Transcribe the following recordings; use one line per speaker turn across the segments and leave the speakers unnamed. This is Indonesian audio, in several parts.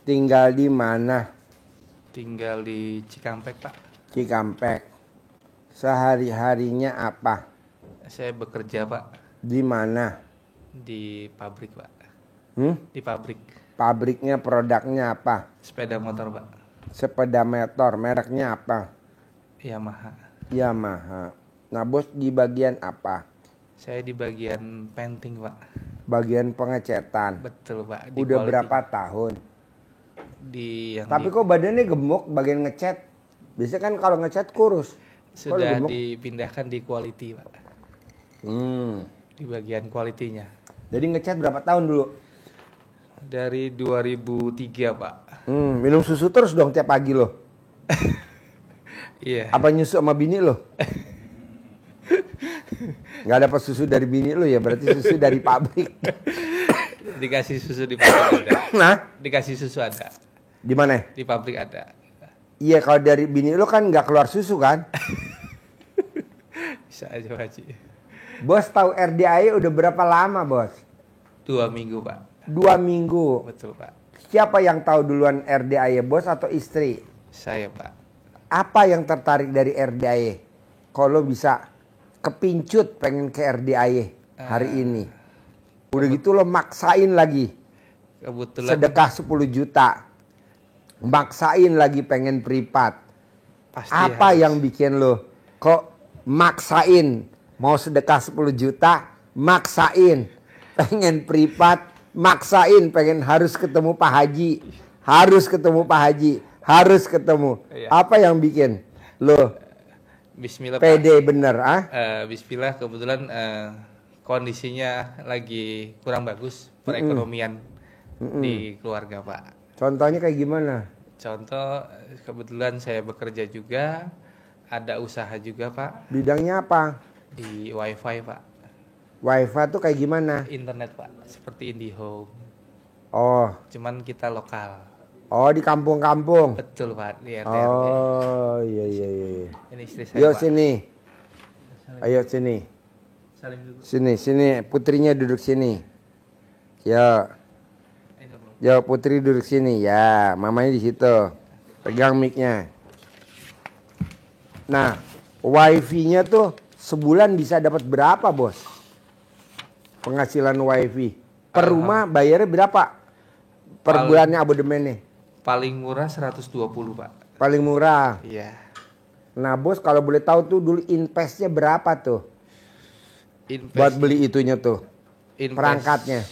Tinggal di mana?
Tinggal di Cikampek, Pak.
Cikampek. Sehari-harinya apa?
Saya bekerja, Pak,
Di mana?
di pabrik, Pak. Di pabrik
Pabriknya produknya apa?
sepeda motor, Pak.
Sepeda motor, mereknya apa?
Yamaha.
Yamaha. Nah, bos di bagian apa?
Saya di bagian painting, Pak.
Bagian pengecetan.
Betul, Pak.
Udah
quality.
berapa tahun?
Tapi
Kok badannya gemuk bagian ngecat? Biasanya kan kalau ngecat kurus.
sudah dipindahkan di quality, Pak. Di bagian quality-nya.
Jadi ngecat berapa tahun dulu?
Dari 2003, Pak.
Minum susu terus dong tiap pagi lo.
Iya.
Apa nyusu sama bini lo? Nggak dapat susu dari bini lo ya, berarti susu dari pabrik.
Dikasih susu di pabrik ada.
Nah,
Dikasih susu ada.
di mana?
Di pabrik ada.
Iya, kalau dari bini lo kan nggak keluar susu kan?
Bisa aja, Pak Haji.
Bos tahu RDAE udah berapa lama, bos?
2 minggu, Pak.
2 minggu.
Betul, Pak.
Siapa yang tahu duluan RDAE, bos atau istri?
Saya, Pak.
Apa yang tertarik dari RDAE? Kalau bisa kepincut pengen ke RDAE hari ini. Udah gitu lo maksain lagi.
Kebetulan
Sedekah 10 juta. Maksain lagi pengen privat.
pasti
Apa
harus.
yang bikin lo kok maksain mau sedekah 10 juta, maksain pengen privat, maksain pengen harus ketemu Pak Haji, harus ketemu Pak Haji, harus ketemu.
Iya.
Apa yang bikin lo
Bismillah, Pak.
pede bener ah?
Bismillah, kebetulan kondisinya lagi kurang bagus perekonomian di keluarga, Pak.
Contohnya kayak gimana?
Contoh, kebetulan saya bekerja juga, ada usaha juga, Pak,
Bidangnya apa?
di wifi, Pak.
Wifi tuh kayak gimana?
Internet, Pak, seperti IndiHome.
Oh,
Cuman kita lokal.
di kampung-kampung.
Betul, Pak, di RT.
Oh, iya.
Ini istri saya,
Yuk
Pak.
sini. Ayo sini.
Salim dulu.
Sini, putrinya duduk sini. Ya, ya putri duduk sini. Ya, mamanya di situ. Pegang mic-nya. Nah, wifi-nya tuh sebulan bisa dapat berapa, bos? Penghasilan wifi. Per rumah bayarnya berapa? Per bulannya abonemennya?
Paling murah 120, Pak.
Paling murah.
Iya.
Nah, bos kalau boleh tahu tuh dulu investnya berapa tuh? Buat beli itunya tuh. Perangkatnya.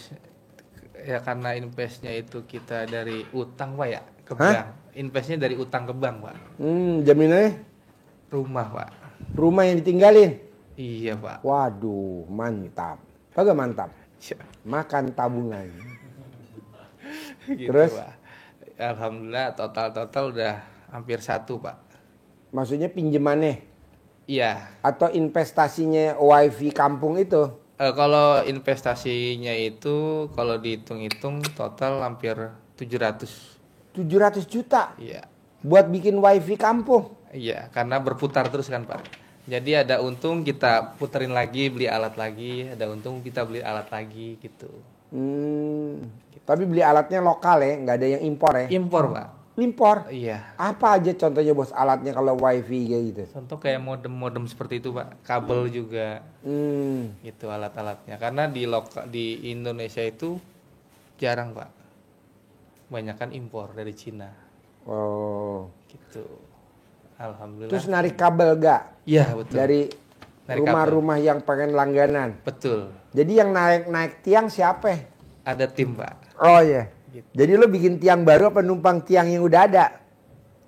Ya karena investnya itu kita dari utang, Pak, ya, ke bank. Investnya dari utang ke bank, Pak.
Jaminannya
Rumah, Pak.
rumah yang ditinggalin.
Iya, Pak.
Waduh, mantap. Kagak mantap. Makan tabungan.
Gitu,
Terus?
Pak. Alhamdulillah total udah hampir 1, Pak.
Maksudnya pinjemannya
Iya.
atau investasinya wifi kampung itu?
Kalau investasinya itu kalau dihitung-hitung total hampir 700.
700 juta
Iya.
buat bikin wifi kampung.
Iya, karena berputar terus kan, Pak. Jadi ada untung kita puterin lagi, beli alat lagi, ada untung kita beli alat lagi gitu.
Tapi beli alatnya lokal ya, nggak ada yang impor ya?
Impor, Pak.
Impor?
Iya.
Apa aja contohnya bos alatnya kalau wifi kayak gitu?
Contoh kayak modem-modem seperti itu, Pak. Kabel juga gitu alat-alatnya. Karena di Indonesia itu jarang, Pak. Banyakan impor dari Cina.
Oh.
Gitu. Alhamdulillah.
Terus narik kabel gak?
Iya, betul.
Dari
Narik
rumah-rumah yang pengen langganan.
Betul.
Jadi yang naik tiang siapa?
Ada tim, Pak.
Oh iya.
Gitu.
Jadi lo bikin tiang baru apa numpang tiang yang udah ada?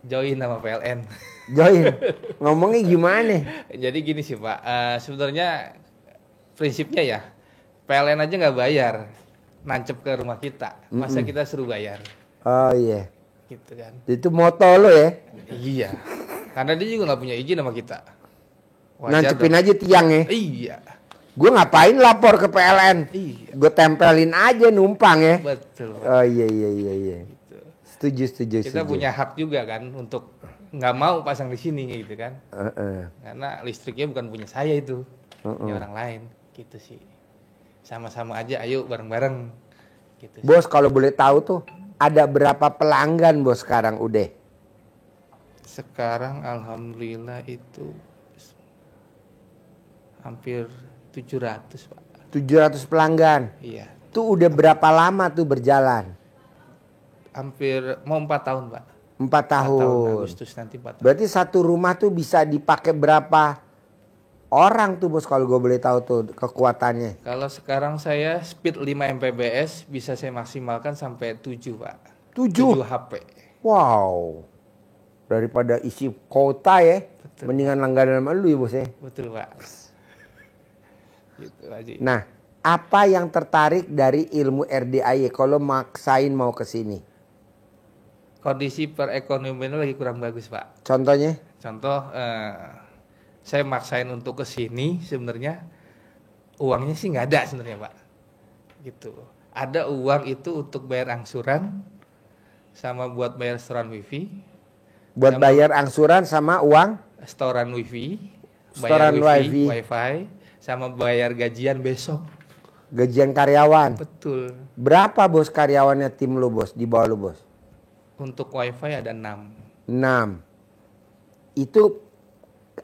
Join sama PLN.
Join. Ngomongnya gimana?
Jadi gini sih, Pak. Sebenarnya prinsipnya ya PLN aja nggak bayar, nancep ke rumah kita. Masa kita suruh bayar?
Oh iya.
Gitu kan?
Itu moto lo ya?
Iya. Karena dia juga nggak punya izin sama kita.
Nancepin aja tiangnya.
Iya.
Gue ngapain lapor ke PLN?
Iya.
Gue tempelin aja numpang ya.
Betul, Pak.
Oh iya.
Gitu.
Setuju.
Kita punya hak juga kan untuk nggak mau pasang di sini gitu kan? Karena listriknya bukan punya saya itu, punya orang lain. Gitu sih. Sama-sama aja, ayo bareng-bareng. Gitu.
Bos kalau boleh tahu tuh ada berapa pelanggan bos sekarang udah?
Sekarang alhamdulillah itu hampir 700 Pak.
700 pelanggan.
Iya.
Tuh udah berapa lama tuh berjalan?
Hampir mau 4 tahun Pak.
4
4 tahun
tahun.
Agustus nanti 4 tahun.
Berarti satu rumah tuh bisa dipakai berapa orang tuh bos kalau gue boleh tahu tuh kekuatannya?
Kalau sekarang saya speed 5 Mbps bisa saya maksimalkan sampai 7 Pak.
7?
7 HP.
Wow. Daripada isi kota ya.
Betul.
Mendingan langganan sama lu ya bos ya.
Betul Pak. Gitu Haji.
Nah, apa yang tertarik dari ilmu RDAY kalau maksain mau ke sini?
Kondisi perekonomian lagi kurang bagus Pak.
Contohnya?
Contoh saya maksain untuk ke sini sebenarnya uangnya sih nggak ada sebenarnya Pak. Gitu. Ada uang itu untuk bayar angsuran sama buat bayar setoran wifi.
Buat
Sama-
bayar angsuran sama uang?
Setoran wifi,
Setoran wifi.
wifi, sama bayar gajian besok.
Gajian karyawan.
Betul.
Berapa bos karyawannya tim lu bos? Di bawah lu bos?
Untuk wifi ada 6.
6. Itu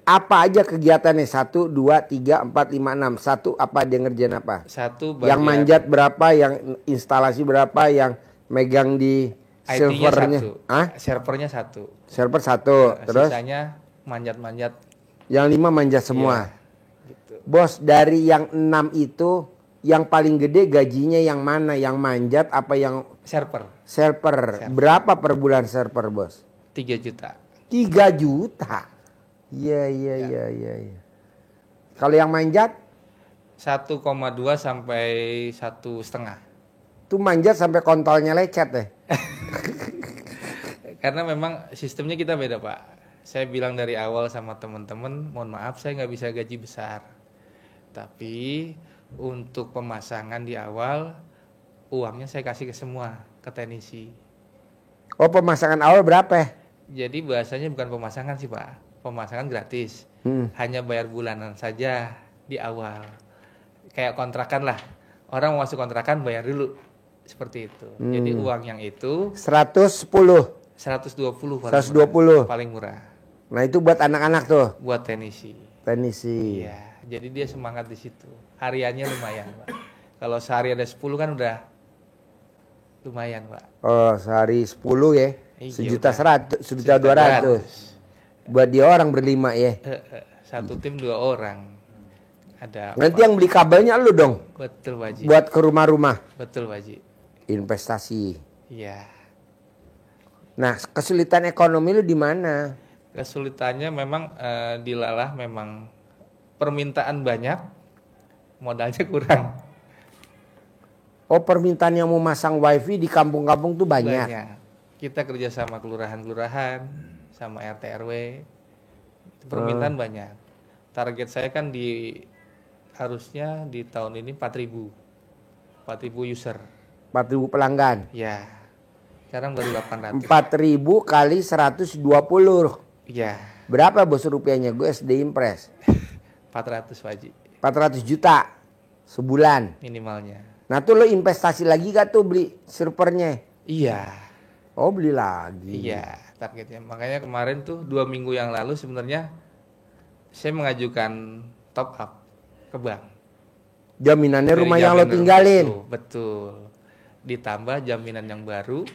apa aja kegiatannya? 1, 2, 3, 4, 5, 6. 1 apa dia ngerjain apa?
Satu
Yang
bagian
manjat berapa? Yang instalasi berapa? Yang megang di
IT-nya
servernya?
satu.
Hah?
Servernya 1.
Server 1. Terus
Sisanya manjat-manjat.
yang 5 manjat semua.
Iya, gitu.
Bos, dari yang 6 itu yang paling gede gajinya yang mana? Yang manjat apa yang
Server
server? Berapa per bulan server bos?
3 juta.
3 juta. Iya. Kalau yang manjat
1,2 sampai 1,5.
tuh manjat sampai kontolnya lecet deh.
Karena memang sistemnya kita beda Pak. Saya bilang dari awal sama teman-teman, mohon maaf saya nggak bisa gaji besar. Tapi untuk pemasangan di awal uangnya saya kasih ke semua ke teknisi.
Oh, pemasangan awal berapa?
Jadi bahasanya bukan pemasangan sih Pak, pemasangan gratis. Hanya bayar bulanan saja di awal. Kayak kontrakan lah, orang mau masuk kontrakan bayar dulu, seperti itu. Jadi uang yang itu
110.
120
120.
paling murah
Nah, itu buat anak-anak tuh.
buat teknisi.
Teknisi.
Iya, jadi dia semangat di situ. Hariannya lumayan Pak. Kalau sehari ada 10 kan udah lumayan Pak.
Oh, sehari 10 ya.
Iya,
1.100.000,
udah.
1.200.000. Buat dia orang berlima ya.
Satu tim 2 orang. Ada
Nanti yang beli kabelnya lu dong.
betul Pak Haji.
Buat ke rumah-rumah.
Betul Pak Haji.
Investasi.
Iya.
Nah, kesulitan ekonomi lu di mana?
Kesulitannya memang dilalah memang permintaan banyak, modalnya kurang.
Oh, permintaan yang mau masang wifi di kampung-kampung tuh banyak.
Kita kerja sama kelurahan-kelurahan, sama RT RW. Permintaan banyak. Target saya kan harusnya di tahun ini 4.000 user.
4.000 pelanggan.
Ya. Sekarang baru 800.
4.000 kali 120.
Ya,
Berapa bos rupiahnya? Gue SD Impres.
400 Pak Haji
400 juta sebulan.
minimalnya.
Nah tuh lo investasi lagi gak tuh beli servernya?
Iya.
Oh, beli lagi.
Iya, targetnya. Makanya kemarin tuh 2 minggu yang lalu sebenarnya saya mengajukan top up ke bank.
Jaminannya
Dari
rumah yang lo
jaminan
tinggalin.
itu, betul. Ditambah jaminan yang baru,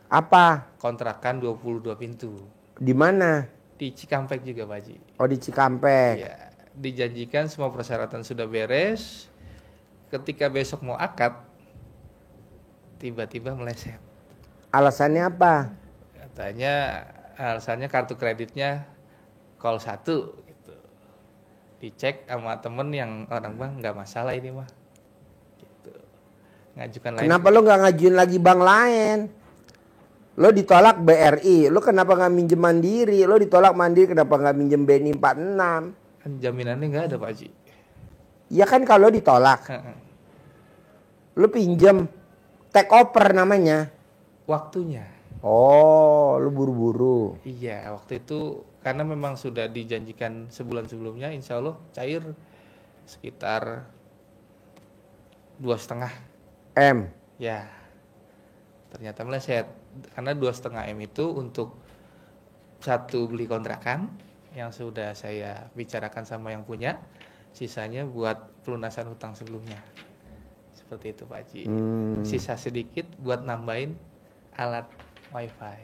Apa?
kontrakan 22 pintu.
Di mana?
Di Cikampek juga Pak Haji.
Oh, di Cikampek.
Iya, dijanjikan semua persyaratan sudah beres. Ketika besok mau akad, tiba-tiba meleset.
Alasannya apa?
Katanya alasannya kartu kreditnya call 1 gitu. Dicek sama temen yang orang bank nggak masalah ini mah. Gitu. Ngajukan lain.
Kenapa lo nggak ngajuin lagi bank lain? Lo ditolak BRI, lo kenapa nggak minjem Mandiri? Lo ditolak Mandiri, kenapa nggak minjem BNI 46?
Kan jaminannya nggak ada Pak Haji.
Ya kan kalau ditolak, lo pinjem take over namanya.
Waktunya.
Oh, lo buru-buru.
Iya, waktu itu karena memang sudah dijanjikan sebulan sebelumnya, insya Allah cair sekitar 2,5
M.
ya. Ternyata meleset karena 2,5 M itu untuk satu beli kontrakan yang sudah saya bicarakan sama yang punya, sisanya buat pelunasan hutang sebelumnya. Seperti itu Pak Haji. Sisa sedikit buat nambahin alat wifi.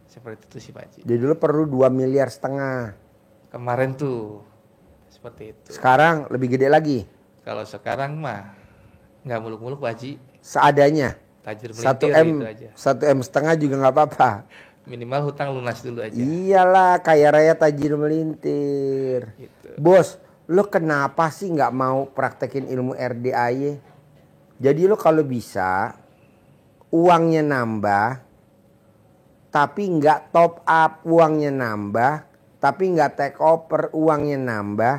Seperti itu sih Pak Haji.
Jadi dulu perlu 2,5 miliar.
Kemarin tuh seperti itu.
Sekarang lebih gede lagi.
Kalau sekarang mah nggak muluk-muluk Pak Haji.
Seadanya.
Tajir
1
melintir
M,
gitu aja.
1,5 M juga nggak apa-apa.
Minimal hutang lunas dulu aja.
Iyalah, kaya raya tajir melintir.
Gitu.
Bos, lo kenapa sih nggak mau praktekin ilmu RDAY? Jadi lo kalau bisa uangnya nambah, tapi nggak top up, uangnya nambah, tapi nggak take over, uangnya nambah,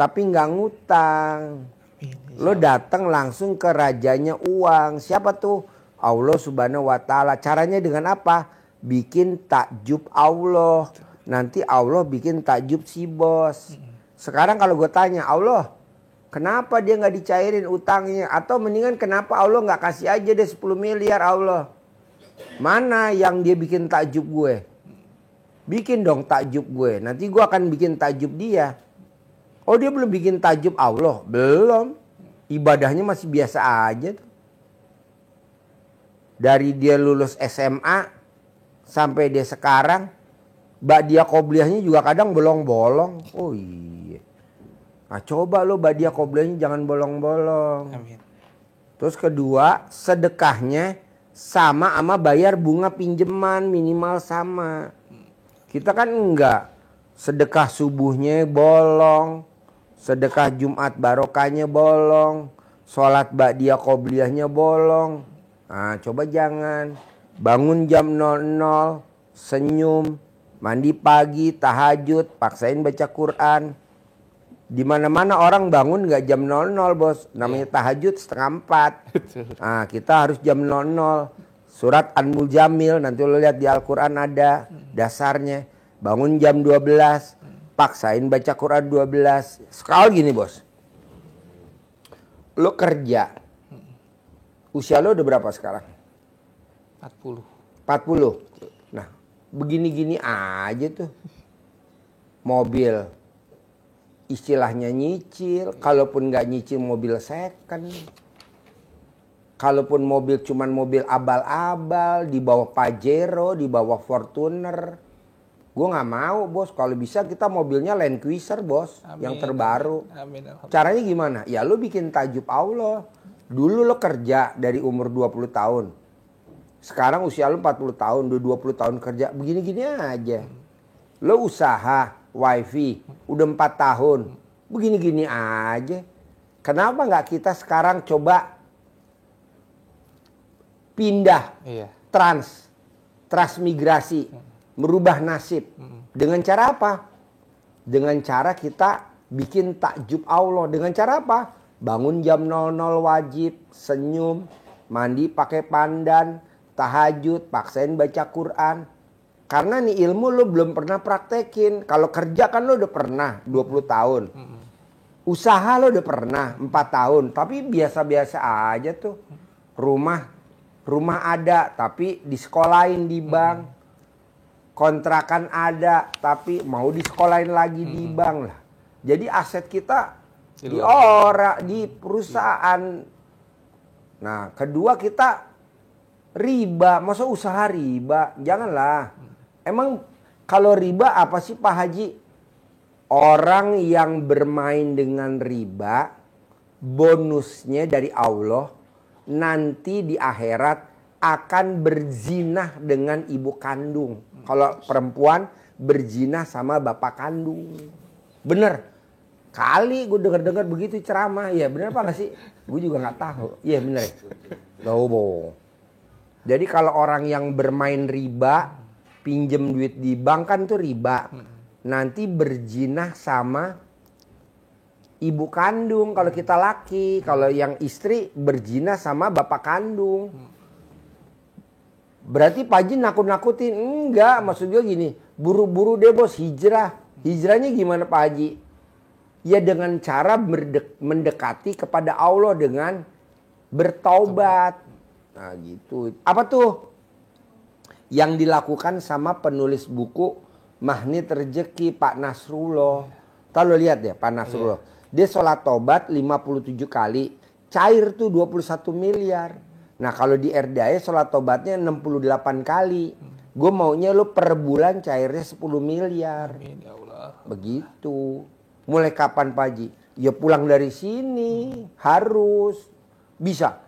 tapi nggak ngutang. Lo datang langsung ke rajanya uang. Siapa tuh? Allah Subhanahu wa Ta'ala. Caranya dengan apa? Bikin takjub Allah. Nanti Allah bikin takjub si bos. Sekarang kalau gue tanya, Allah, kenapa dia nggak dicairin utangnya? Atau mendingan kenapa Allah nggak kasih aja deh 10 miliar Allah? Mana yang dia bikin takjub gue? Bikin dong takjub gue. Nanti gue akan bikin takjub dia. Oh, dia belum bikin takjub Allah? Belum. Ibadahnya masih biasa aja tuh. Dari dia lulus SMA sampai dia sekarang, ba'diyah qobliyahnya juga kadang bolong-bolong. Oh iya. Nah, coba lo ba'diyah qobliyahnya jangan bolong-bolong.
Amin.
Terus kedua, sedekahnya sama bayar bunga pinjaman minimal sama. Kita kan enggak. Sedekah subuhnya bolong, sedekah Jumat barokahnya bolong, sholat ba'diyah qobliyahnya bolong. Nah, coba jangan. Bangun jam 00, senyum, mandi pagi, tahajud, paksain baca Quran. Di mana-mana orang bangun nggak jam 00 bos, namanya tahajud 3:30. Nah, kita harus jam 00. Surat An-Muljamil nanti lo lihat di Al-Quran ada dasarnya. Bangun jam 12, paksain baca Quran 12. Sekali gini bos, lo kerja. Usia lo udah berapa sekarang?
40.
40. Nah, begini-gini aja tuh. Mobil. Istilahnya nyicil. Kalaupun nggak nyicil mobil second. Kalaupun mobil cuman mobil abal-abal. Di bawah Pajero, di bawah Fortuner. Gue nggak mau bos. Kalau bisa kita mobilnya Land Cruiser bos.
Amin.
Yang terbaru.
Amin.
Caranya gimana? Ya lo bikin takjub Allah. Dulu lo kerja dari umur 20 tahun. Sekarang usia lo 40 tahun, udah 20 tahun kerja. Begini-gini aja. Lo usaha wifi, udah 4 tahun. Begini-gini aja. Kenapa nggak kita sekarang coba pindah,
Iya.
transmigrasi, merubah nasib. Dengan cara apa? Dengan cara kita bikin takjub Allah. Dengan cara apa? Bangun jam 00 wajib, senyum, mandi pakai pandan, tahajud, paksain baca Quran. Karena nih ilmu lo belum pernah praktekin. Kalau kerja kan lo udah pernah 20 tahun. Usaha lo udah pernah 4 tahun. Tapi biasa-biasa aja tuh. Rumah ada tapi disekolahin di bank. Kontrakan ada tapi mau disekolahin lagi di bank lah. Jadi aset kita di perusahaan. Nah, kedua kita riba. Masa usaha riba? Janganlah. Emang kalau riba apa sih Pak Haji? Orang yang bermain dengan riba, bonusnya dari Allah, nanti di akhirat akan berzinah dengan ibu kandung. Kalau perempuan berzinah sama bapak kandung. Bener. Kali gue dengar begitu ceramah. Ya bener apa gak sih? Gue juga gak tahu. Iya bener. Tahu. Jadi kalau orang yang bermain riba, pinjem duit di bank kan tuh riba. Nanti berzinah sama ibu kandung kalau kita laki. Kalau yang istri berzinah sama bapak kandung. Berarti Pak Haji nakut-nakutin? Enggak, maksud gue gini. Buru-buru deh bos hijrah. Hijrahnya gimana Pak Haji? Ya dengan cara mendekati kepada Allah dengan bertaubat. Nah gitu. Apa tuh? Yang dilakukan sama penulis buku Magnet Rezeki Pak Nasrullah. Tahu lo lihat ya Pak Nasrullah. Dia sholat tobat 57 kali. Cair tuh 21 miliar. Nah kalau di RDA sholat tobatnya 68 kali. Gue maunya lo per bulan cairnya 10 miliar.
Amin ya Allah.
Begitu. Mulai kapan Pak Haji? Ya pulang dari sini. Harus. Bisa.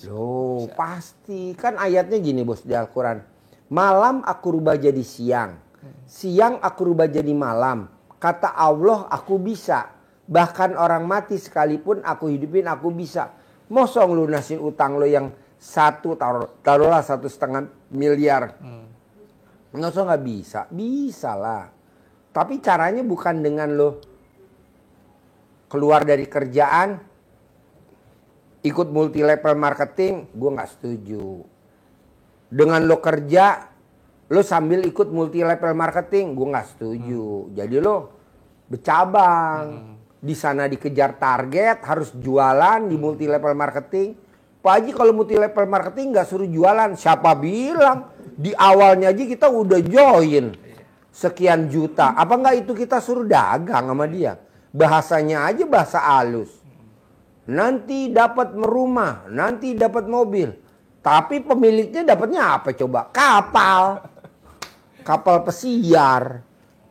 Loh pasti. Kan ayatnya gini bos di Al-Quran. Malam aku rubah jadi siang. Siang aku rubah jadi malam. Kata Allah aku bisa. Bahkan orang mati sekalipun aku hidupin aku bisa. Masa ngelunasin utang lo yang taruhlah 1,5 miliar. Masa nggak bisa? Bisa lah. Tapi caranya bukan dengan lo keluar dari kerjaan, ikut multi level marketing, gue nggak setuju. Dengan lo kerja, lo sambil ikut multi level marketing, gue nggak setuju. Jadi lo bercabang, di sana dikejar target, harus jualan di multi level marketing. Pak Haji kalau multi level marketing nggak suruh jualan, siapa bilang? Di awalnya aja kita udah join sekian juta. Apa nggak itu kita suruh dagang sama dia? Bahasanya aja bahasa halus. Nanti dapat rumah, nanti dapat mobil. Tapi pemiliknya dapatnya apa coba? Kapal. Kapal pesiar.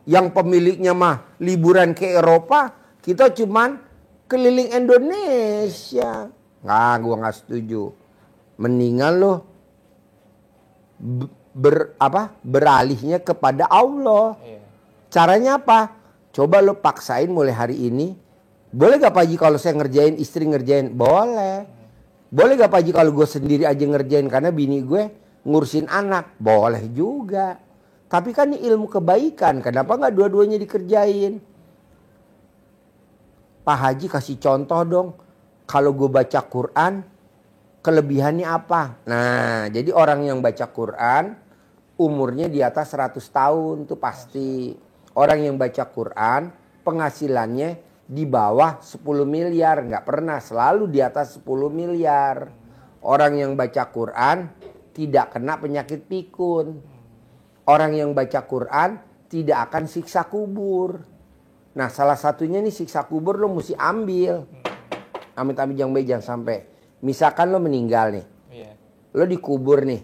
Yang pemiliknya mah liburan ke Eropa, kita cuman keliling Indonesia. Nah, gua nggak setuju. Mendingan lo beralihnya kepada Allah. Caranya apa? Coba lo paksain mulai hari ini. Boleh gak Pak Haji kalau saya ngerjain, istri ngerjain? Boleh. Boleh gak Pak Haji kalau gue sendiri aja ngerjain karena bini gue ngurusin anak? Boleh juga. Tapi kan ini ilmu kebaikan. Kenapa gak dua-duanya dikerjain? Pak Haji kasih contoh dong. Kalau gue baca Quran, kelebihannya apa? Nah, jadi orang yang baca Quran, umurnya di atas 100 tahun tuh pasti. Orang yang baca Quran, penghasilannya di bawah 10 miliar. Nggak pernah, selalu di atas 10 miliar. Orang yang baca Quran tidak kena penyakit pikun. Orang yang baca Quran tidak akan siksa kubur. Nah salah satunya nih siksa kubur lo mesti ambil. Amit-amit jangan sampai. Misalkan lo meninggal nih. Lo dikubur nih.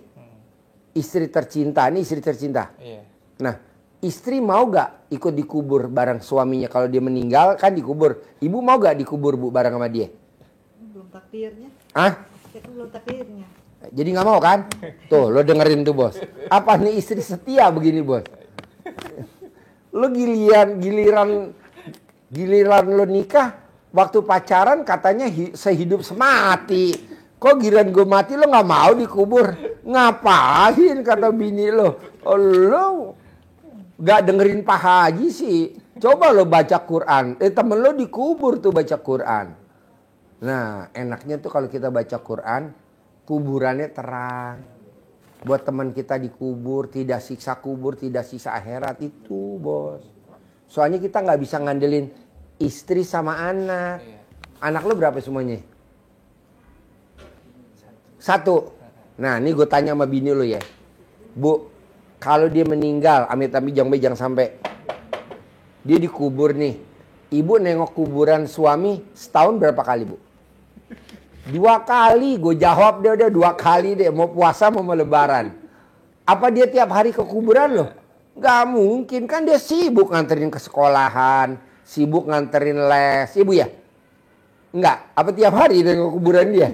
Istri tercinta, nih istri tercinta. Nah istri mau gak ikut dikubur bareng suaminya kalau dia meninggal kan dikubur. Ibu mau gak dikubur bu bareng sama dia?
Belum takdirnya.
Hah?
Belum takdirnya.
Jadi gak mau kan? Tuh lo dengerin tuh bos. Apa nih istri setia begini bos? Lo giliran lo nikah waktu pacaran katanya sehidup semati. Kok giliran gue mati lo gak mau dikubur? Ngapain kata bini lo? Oh, lo gak dengerin Pak Haji sih. Coba lo baca Quran. Temen lo dikubur tuh baca Quran. Nah enaknya tuh kalau kita baca Quran, kuburannya terang. Buat teman kita dikubur, tidak siksa kubur, tidak siksa akhirat itu bos. Soalnya kita gak bisa ngandelin istri sama anak. Anak lo berapa semuanya? 1. Nah ini gue tanya sama bini lo ya. Bu, kalau dia meninggal, amit-amit jangan sampai. Dia dikubur nih. Ibu nengok kuburan suami setahun berapa kali bu? 2 kali. Gue jawab dia udah 2 kali deh. Mau puasa mau lebaran. Apa dia tiap hari ke kuburan loh? Gak mungkin. Kan dia sibuk nganterin ke sekolahan. Sibuk nganterin les. Ibu ya? Enggak. Apa tiap hari dia ke kuburan dia?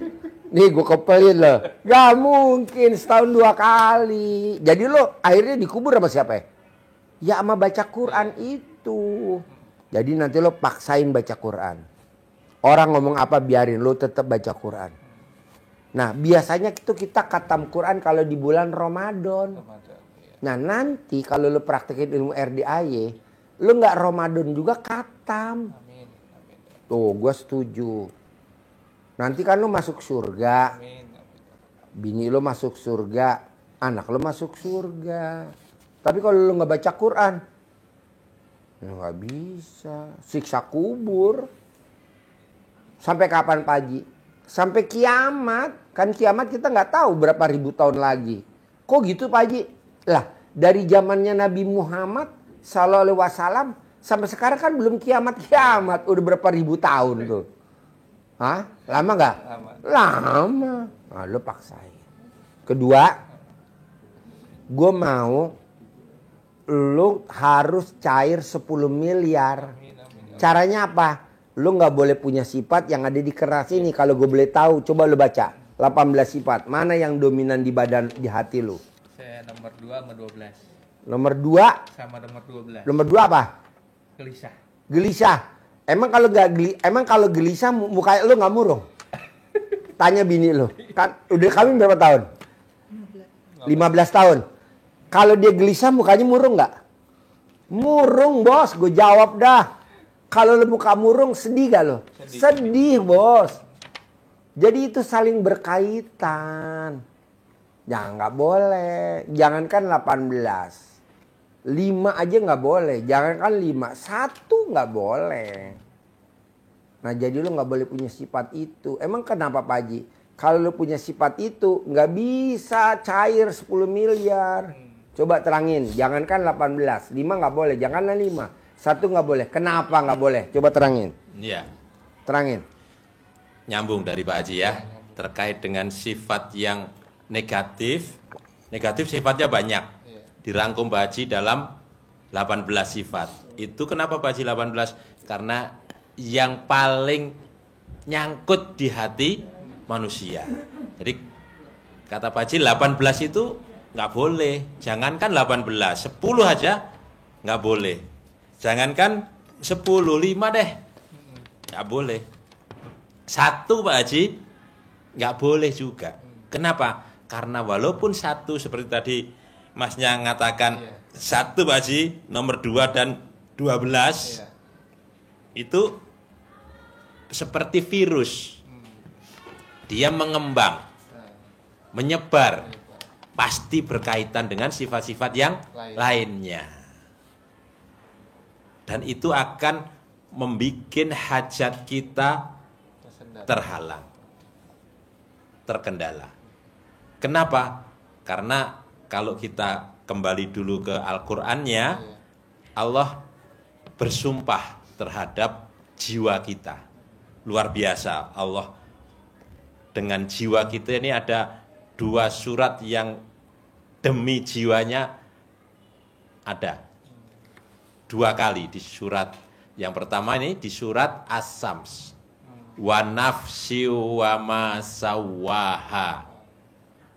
Nih gue kepelin loh. Gak mungkin setahun 2 kali. Jadi lo akhirnya dikubur sama siapa ya? Ya sama baca Quran itu. Jadi nanti lo paksain baca Quran. Orang ngomong apa biarin, lo tetap baca Quran. Nah biasanya itu kita khatam Quran kalau di bulan Ramadan. Nah nanti kalau lo praktekin ilmu RDAY, lo gak Ramadan juga khatam. Tuh gue setuju. Nanti kan lo masuk surga. Bini lo masuk surga. Anak lo masuk surga. Tapi kalau lo gak baca Quran, ya gak bisa. Siksa kubur. Sampai kapan Pak Haji? Sampai kiamat. Kan kiamat kita nggak tahu berapa ribu tahun lagi. Kok gitu Pak Haji? Lah, dari zamannya Nabi Muhammad sallallahu alaihi wasallam sampai sekarang kan belum kiamat. Udah berapa ribu tahun tuh. Hah? Lama nggak? Lama. Nah, lo paksain. Kedua, gue mau lo harus cair 10 miliar. Caranya apa? Lo nggak boleh punya sifat yang ada di keras ini. Kalau gue boleh tahu, coba lo baca 18 sifat. Mana yang dominan di badan, di hati lo?
Saya nomor 2 sama 12.
Nomor 2
Sama nomor 12.
Nomor 2 apa?
Gelisah.
Gelisah. Emang kalau gelisah muka lo nggak murung? Tanya bini lo. Kan udah kawin berapa tahun? 15 tahun. Kalau dia gelisah mukanya murung nggak? Murung bos, gue jawab dah. Kalau lo muka murung sedih gak lo? Sedih bos. Jadi itu saling berkaitan. Jangan nggak boleh. Jangankan 18. 5 aja nggak boleh. Jangankan 5. 1 nggak boleh. Nah jadi lo nggak boleh punya sifat itu. Emang kenapa Pak Haji? Kalau lo punya sifat itu nggak bisa cair 10 miliar. Coba terangin. Jangankan 18. 5 nggak boleh. Janganlah 5. 1 nggak boleh. Kenapa nggak boleh? Coba terangin.
Iya.
Terangin.
Nyambung dari Pak Haji ya. Terkait dengan sifat yang negatif. Negatif sifatnya banyak. Dirangkum Pak Haji dalam 18 sifat. Itu kenapa Pak Haji 18? Karena yang paling nyangkut di hati manusia. Jadi kata Pak Haji 18 itu nggak boleh. Jangankan 18, 10 aja nggak boleh. Jangankan 10, 5 deh. Nggak boleh. 1 Pak Haji nggak boleh juga. Kenapa? Karena walaupun 1 seperti tadi Masnya mengatakan 1 Pak Haji, nomor 2 dan 12 itu seperti virus. Dia mengembang, menyebar, pasti berkaitan dengan sifat-sifat yang lainnya. Dan itu akan membuat hajat kita terhalang, terkendala. Kenapa? Karena kalau kita kembali dulu ke Al-Qur'annya, Allah bersumpah terhadap jiwa kita. Luar biasa, Allah dengan jiwa kita ini ada 2 surat yang demi jiwanya ada 2 kali di surat. Yang pertama ini di surat As-Sams. Wa nafsi wa ma sawwaha.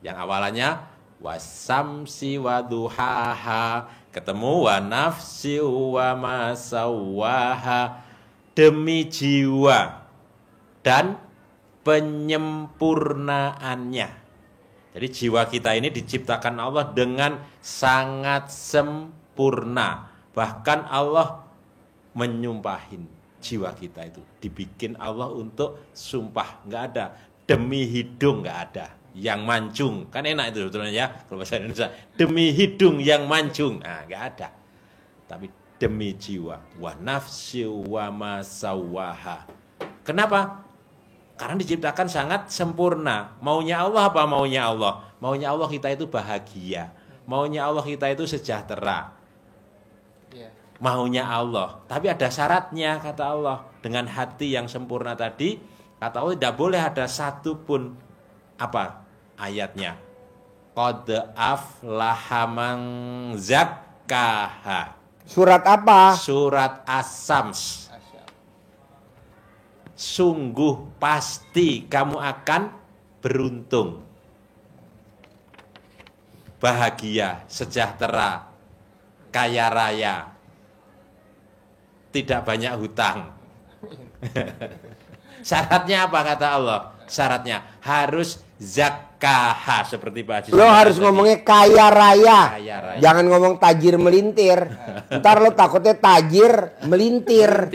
Yang awalannya wasamsi wa duhaha. Ketemu wa nafsi wa ma sawwaha. Demi jiwa dan penyempurnaannya. Jadi jiwa kita ini diciptakan Allah dengan sangat sempurna. Bahkan Allah menyumpahin jiwa kita itu. Dibikin Allah untuk sumpah. Nggak ada. Demi hidung nggak ada. Yang mancung. Kan enak itu sebetulnya ya. Kalau bahasa Indonesia. Demi hidung yang mancung. Nah nggak ada. Tapi demi jiwa. Wa nafsi wa ma sawwaha. Kenapa? Karena diciptakan sangat sempurna. Maunya Allah apa maunya Allah? Maunya Allah kita itu bahagia. Maunya Allah kita itu sejahtera. Maunya Allah. Tapi ada syaratnya kata Allah. Dengan hati yang sempurna tadi, kata Allah tidak boleh ada satu pun apa ayatnya. Qad aflaha man zakkaha.
Surat apa?
Surat As-Sams. Sungguh pasti kamu akan beruntung, bahagia, sejahtera, kaya raya, tidak banyak hutang. Syaratnya apa kata Allah? Syaratnya harus zakah, seperti Pak Haji.
Lo harus ngomongnya kaya raya.
Kaya raya.
Jangan ngomong tajir melintir. Ntar lo takutnya tajir melintir.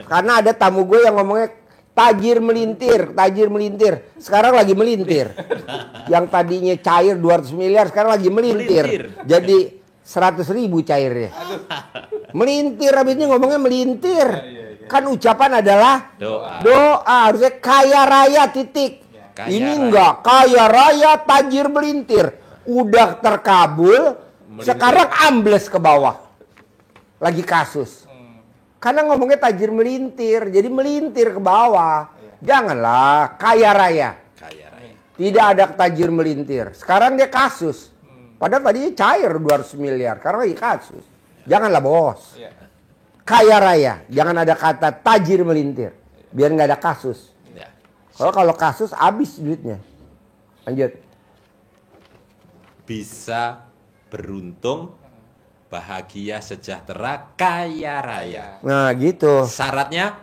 Karena ada tamu gue yang ngomongnya tajir melintir, tajir melintir. Sekarang lagi melintir. Yang tadinya cair 200 miliar sekarang lagi melintir. Jadi 100.000 cairnya. Melintir, habisnya ngomongnya melintir. Kan ucapan adalah
Doa.
doa. Harusnya kaya raya titik.
Kaya
Ini
raya.
enggak kaya raya tajir melintir. Udah terkabul,
Melintir.
sekarang ambles ke bawah. Lagi kasus. Karena ngomongnya tajir melintir, jadi melintir ke bawah. Janganlah kaya raya.
Kaya raya.
Tidak ada tajir melintir. Sekarang dia kasus. Padahal tadinya cair 200 miliar. Karena lagi kasus. Janganlah bos. Kaya raya. Jangan ada kata tajir melintir. Biar nggak ada kasus.
Ya.
Kalau kasus habis duitnya. Lanjut.
Bisa beruntung, bahagia, sejahtera, kaya raya.
Nah gitu.
Syaratnya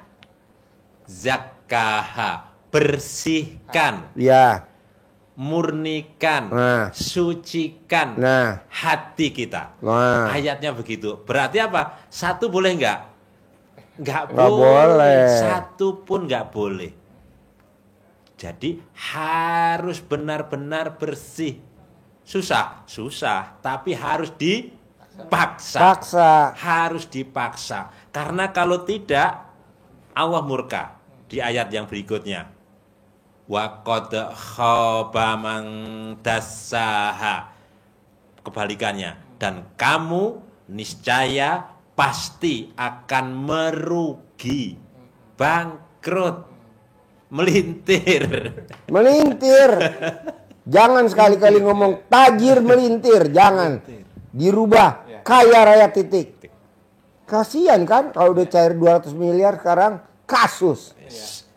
zakaha, bersihkan,
Ya.
murnikan,
Nah.
sucikan
Nah.
hati kita.
Nah.
Ayatnya begitu. Berarti apa? Satu boleh nggak? Nggak
Nggak boleh.
Satu pun nggak boleh. Jadi harus benar-benar bersih. Susah, tapi harus dipaksa.
Paksa.
Harus dipaksa. Karena kalau tidak, Allah murka. Di ayat yang berikutnya. Wa qad khaba man dassaha. Kebalikannya. Dan kamu niscaya pasti akan merugi. Bangkrut. Melintir.
Melintir. Jangan sekali-kali ngomong tajir melintir. Jangan. Dirubah. Kaya raya titik. Kasian kan kalau udah cair 200 miliar sekarang kasus.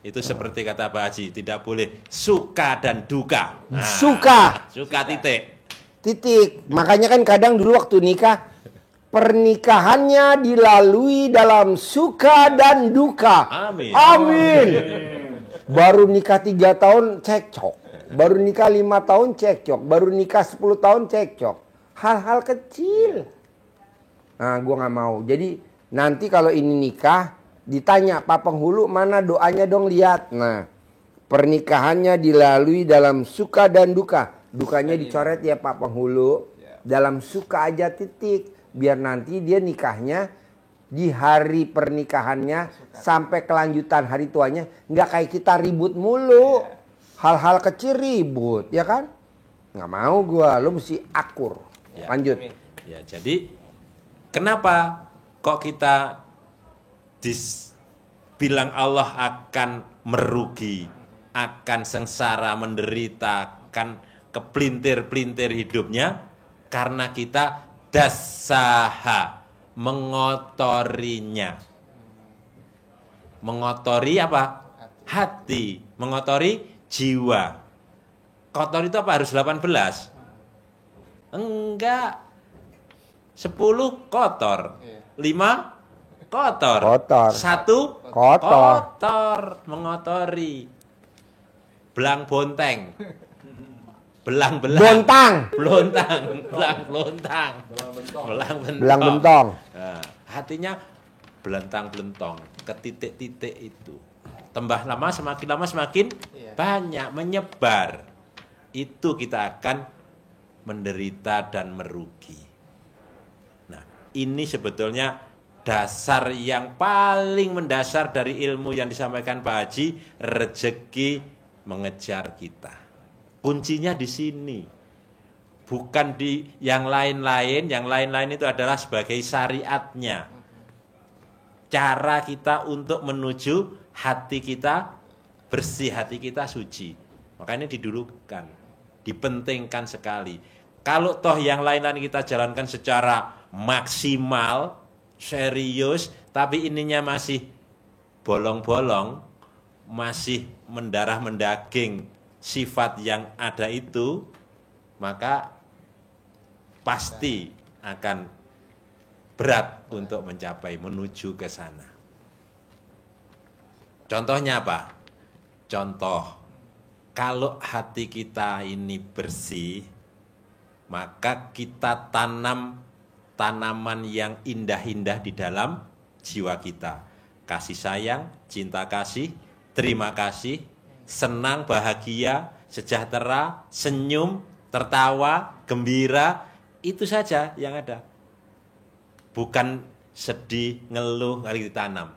Itu seperti kata Pak Haji, tidak boleh suka dan duka. Nah,
Suka.
Suka titik.
Titik. Makanya kan kadang dulu waktu nikah, pernikahannya dilalui dalam suka dan duka.
Amin.
Amin. Baru nikah 3 tahun cekcok. Baru nikah 5 tahun cekcok. Baru nikah 10 tahun cekcok. Hal-hal kecil. Nah, gua nggak mau. Jadi nanti kalau ini nikah, ditanya Pak Penghulu mana doanya dong, lihat. Nah, pernikahannya dilalui dalam suka dan duka. Dukanya dicoret ya Pak Penghulu. Dalam suka aja titik. Biar nanti dia nikahnya di hari pernikahannya sampai kelanjutan hari tuanya nggak kayak kita ribut mulu. Hal-hal kecil ribut, ya kan? Nggak mau gua, lu mesti akur.
Ya.
Lanjut.
Ya, jadi kenapa kok kita bilang Allah akan merugi, akan sengsara, menderita, akan kepelintir-pelintir hidupnya? Karena kita dasaha, mengotorinya. Mengotori apa? Hati. Mengotori jiwa. Kotor itu apa? Harus 18? Enggak. 10 kotor. 5 kotor.
Kotor.
1
Kotor.
kotor. Mengotori. Belang bonteng. Belang-belang.
Bontang.
Belontang. Belang-belontang. Belang-bentong.
Belang bentong.
Nah, hatinya belentang-belentong ke titik-titik itu. Tambah lama semakin banyak menyebar. Itu kita akan menderita dan merugi. Nah, ini sebetulnya dasar yang paling mendasar dari ilmu yang disampaikan Pak Haji, rezeki mengejar kita. Kuncinya di sini. Bukan di yang lain-lain, yang lain-lain itu adalah sebagai syariatnya. Cara kita untuk menuju hati kita bersih, hati kita suci. Makanya didulukan, dipentingkan sekali. Kalau toh yang lain-lain kita jalankan secara maksimal, serius, tapi ininya masih bolong-bolong, masih mendarah mendaging sifat yang ada itu, maka pasti akan berat untuk mencapai, menuju ke sana. Contohnya apa? Contoh, kalau hati kita ini bersih, maka kita tanam tanaman yang indah-indah di dalam jiwa kita. Kasih sayang, cinta kasih, terima kasih, senang, bahagia, sejahtera, senyum, tertawa, gembira, itu saja yang ada. Bukan sedih, ngeluh, harus ditanam.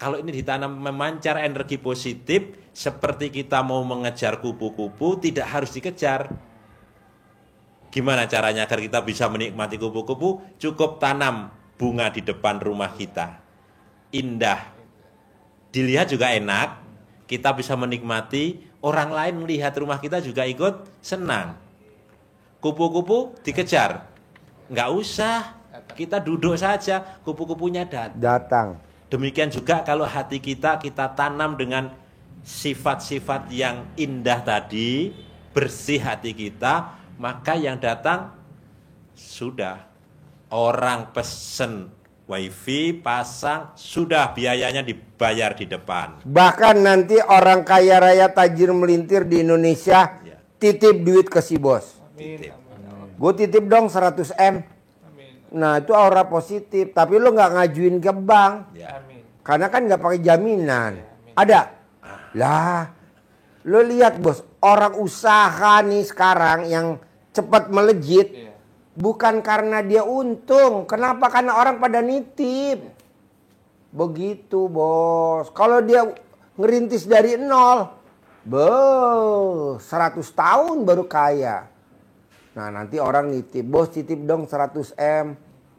Kalau ini ditanam memancar energi positif, seperti kita mau mengejar kupu-kupu, tidak harus dikejar. Gimana caranya agar kita bisa menikmati kupu-kupu? Cukup tanam bunga di depan rumah kita. Indah. Dilihat juga enak. Kita bisa menikmati, orang lain melihat rumah kita juga ikut senang. Kupu-kupu dikejar. Nggak usah. Kita duduk saja, kupu-kupunya
Datang.
Demikian juga kalau hati kita tanam dengan sifat-sifat yang indah tadi, bersih hati kita, maka yang datang sudah. Orang pesen wifi, pasang, sudah biayanya dibayar di depan.
Bahkan nanti orang kaya raya tajir melintir di Indonesia
Ya.
titip duit ke si bos.
Titip.
Gue titip dong 100 M. Nah itu aura positif. Tapi lo nggak ngajuin ke bank.
Ya.
Karena kan nggak pakai jaminan. Ada? Lah, lo lihat bos, orang usaha nih sekarang yang cepat melejit, bukan karena dia untung. Kenapa? Karena orang pada nitip. Begitu bos. Kalau dia ngerintis dari nol, 100 tahun baru kaya. Nah nanti orang nitip, bos titip dong 100 M.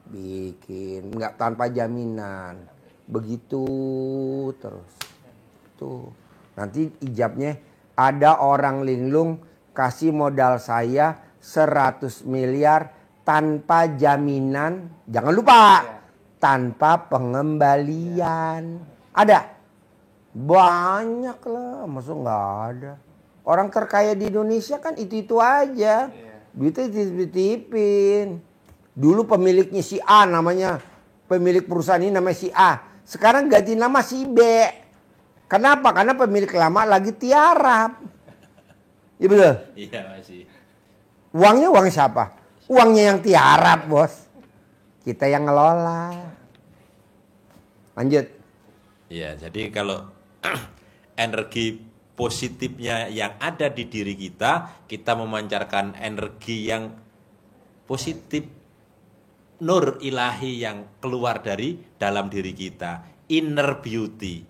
Bikin, nggak tanpa jaminan. Begitu terus. Tuh. Nanti ijabnya ada orang linglung kasih modal saya 100 miliar tanpa jaminan. Jangan lupa, tanpa pengembalian. Ada? Banyak lah, maksud nggak ada. Orang terkaya di Indonesia kan itu-itu aja. Duitnya dititip-titipin. Dulu pemiliknya si A namanya, pemilik perusahaan ini namanya si A. Sekarang ganti nama si B. Kenapa? Karena pemilik lama lagi tiarap. Iya betul?
Iya masih.
Uangnya uang siapa? Uangnya yang tiarap bos. Kita yang ngelola. Lanjut.
Iya, jadi kalau energi positifnya yang ada di diri kita, kita memancarkan energi yang positif, nur ilahi yang keluar dari dalam diri kita, inner beauty.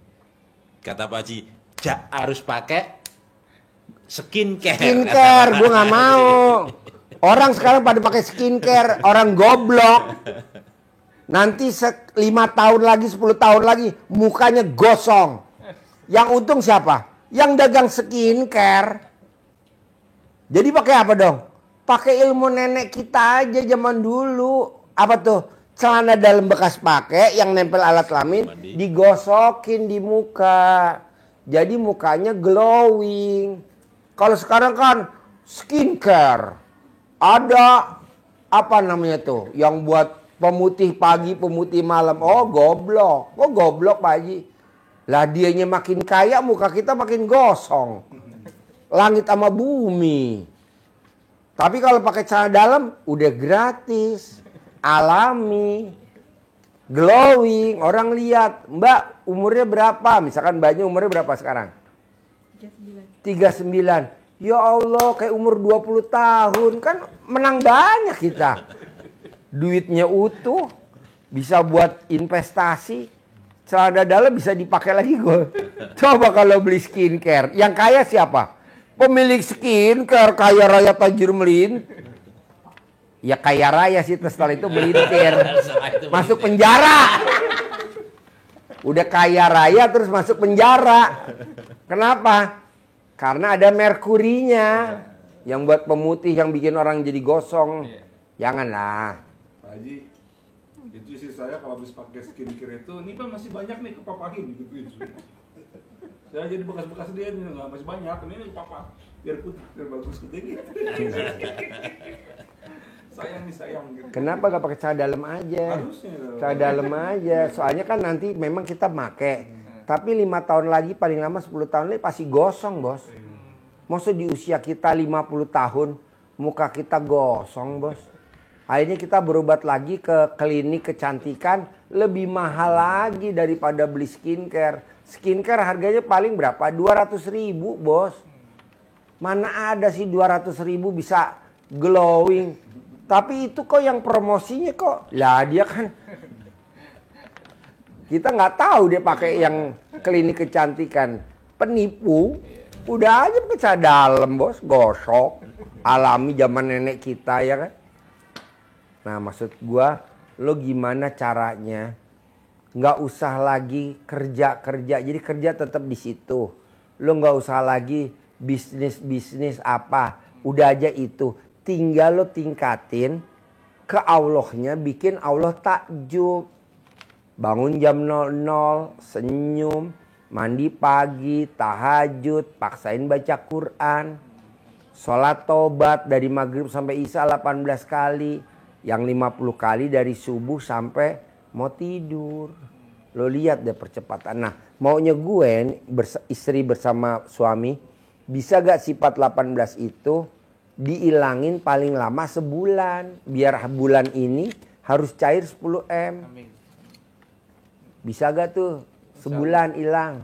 Kata Pak Haji, harus pakai skincare.
Skincare, gue nggak mau. Orang sekarang pada pakai skincare, orang goblok. Nanti 5 tahun lagi, 10 tahun lagi, mukanya gosong. Yang untung siapa? Yang dagang skincare. Jadi pakai apa dong? Pakai ilmu nenek kita aja zaman dulu. Apa tuh? Celana dalam bekas pakai yang nempel alat kelamin digosokin di muka. Jadi mukanya glowing. Kalau sekarang kan skincare. Ada apa namanya tuh? Yang buat pemutih pagi, pemutih malam. Oh goblok. Oh goblok Pak Haji. Lah dianya makin kaya, muka kita makin gosong. Langit sama bumi. Tapi kalau pakai celana dalam udah gratis. Alami, glowing, orang lihat, Mbak umurnya berapa? Misalkan Mbaknya umurnya berapa sekarang? 39. Ya Allah, kayak umur 20 tahun. Kan menang banyak kita. Duitnya utuh, bisa buat investasi. Celana dalam bisa dipakai lagi gue. Coba kalau beli skincare, yang kaya siapa? Pemilik skincare, kaya raya tajir melin. Ya kaya raya sih, setelah itu melintir. Masuk penjara. Udah kaya raya terus masuk penjara. Kenapa? Karena ada merkurinya. Yang buat pemutih, yang bikin orang jadi gosong. Janganlah.
Pak Haji, itu sih saya kalau habis pakai skincare itu, nih Pak masih banyak nih kepapahin gitu. Saya jadi bekas-bekas dia nih, nggak masih banyak. Ini papa, biar putih, biar bagus putih. Sayang nih sayang gitu.
Kenapa gak pakai celana dalam aja?
Harusnya.
Celana dalam aja. Soalnya kan nanti memang kita make. Tapi 5 tahun lagi, paling lama 10 tahun lagi pasti gosong bos. Maksud di usia kita 50 tahun, muka kita gosong bos. Akhirnya kita berobat lagi ke klinik kecantikan, lebih mahal lagi daripada beli skincare. Skincare harganya paling berapa? 200.000 bos. Mana ada sih 200.000 bisa glowing. Tapi itu kok yang promosinya kok. Lah dia kan. Kita nggak tahu dia pakai yang klinik kecantikan. Penipu, udah aja pecah dalam bos, gosok. Alami zaman nenek kita ya kan. Nah maksud gua, lo gimana caranya? Nggak usah lagi kerja. Jadi kerja tetap di situ. Lo nggak usah lagi bisnis apa. Udah aja itu. Tinggal lo tingkatin ke Allahnya, bikin Allah takjub. Bangun jam 00, senyum, mandi pagi, tahajud, paksain baca Quran. Sholat tobat dari maghrib sampai isya 18 kali. Yang 50 kali dari subuh sampai mau tidur. Lo lihat deh percepatan. Nah maunya gue istri bersama suami, bisa gak sifat 18 itu diilangin paling lama sebulan. Biar bulan ini harus cair 10 M.
Amin.
Bisa gak tuh sebulan hilang?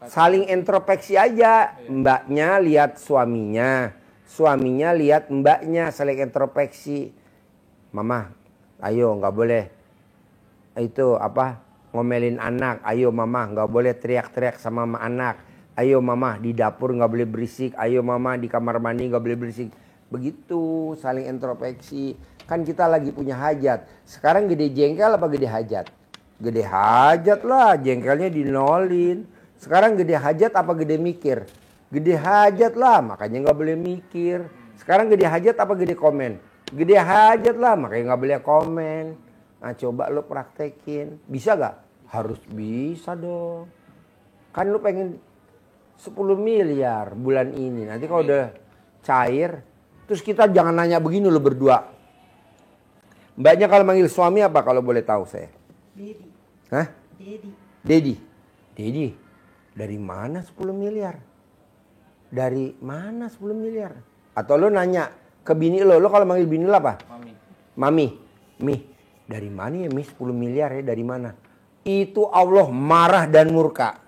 Saling introspeksi aja. Mbaknya lihat suaminya, suaminya lihat mbaknya, saling introspeksi. Mama, ayo nggak boleh itu apa ngomelin anak. Ayo mama nggak boleh teriak-teriak sama anak. Ayo mama di dapur nggak boleh berisik. Ayo mama di kamar mandi nggak boleh berisik. Begitu saling introspeksi. Kan kita lagi punya hajat. Sekarang gede jengkel apa gede hajat? Gede hajat lah, jengkelnya dinolin. Sekarang gede hajat apa gede mikir? Gede hajat lah, makanya nggak boleh mikir. Sekarang gede hajat apa gede komen? Gede hajat lah, makanya nggak boleh komen. Nah coba lo praktekin, bisa gak? Harus bisa dong. Kan lo pengen 10 miliar bulan ini. Nanti kalau udah cair, terus kita jangan nanya begini lo berdua. Mbaknya kalau manggil suami apa kalau boleh tahu saya?
Dedi.
Hah?
Dedi.
Dedi. Dedi. Dari mana 10 miliar? Dari mana 10 miliar? Atau lo nanya ke bini lo kalau manggil bini lo apa?
Mami.
Mami. Mi. Dari mana ya Mi 10 miliar ya? Dari mana? Itu Allah marah dan murka.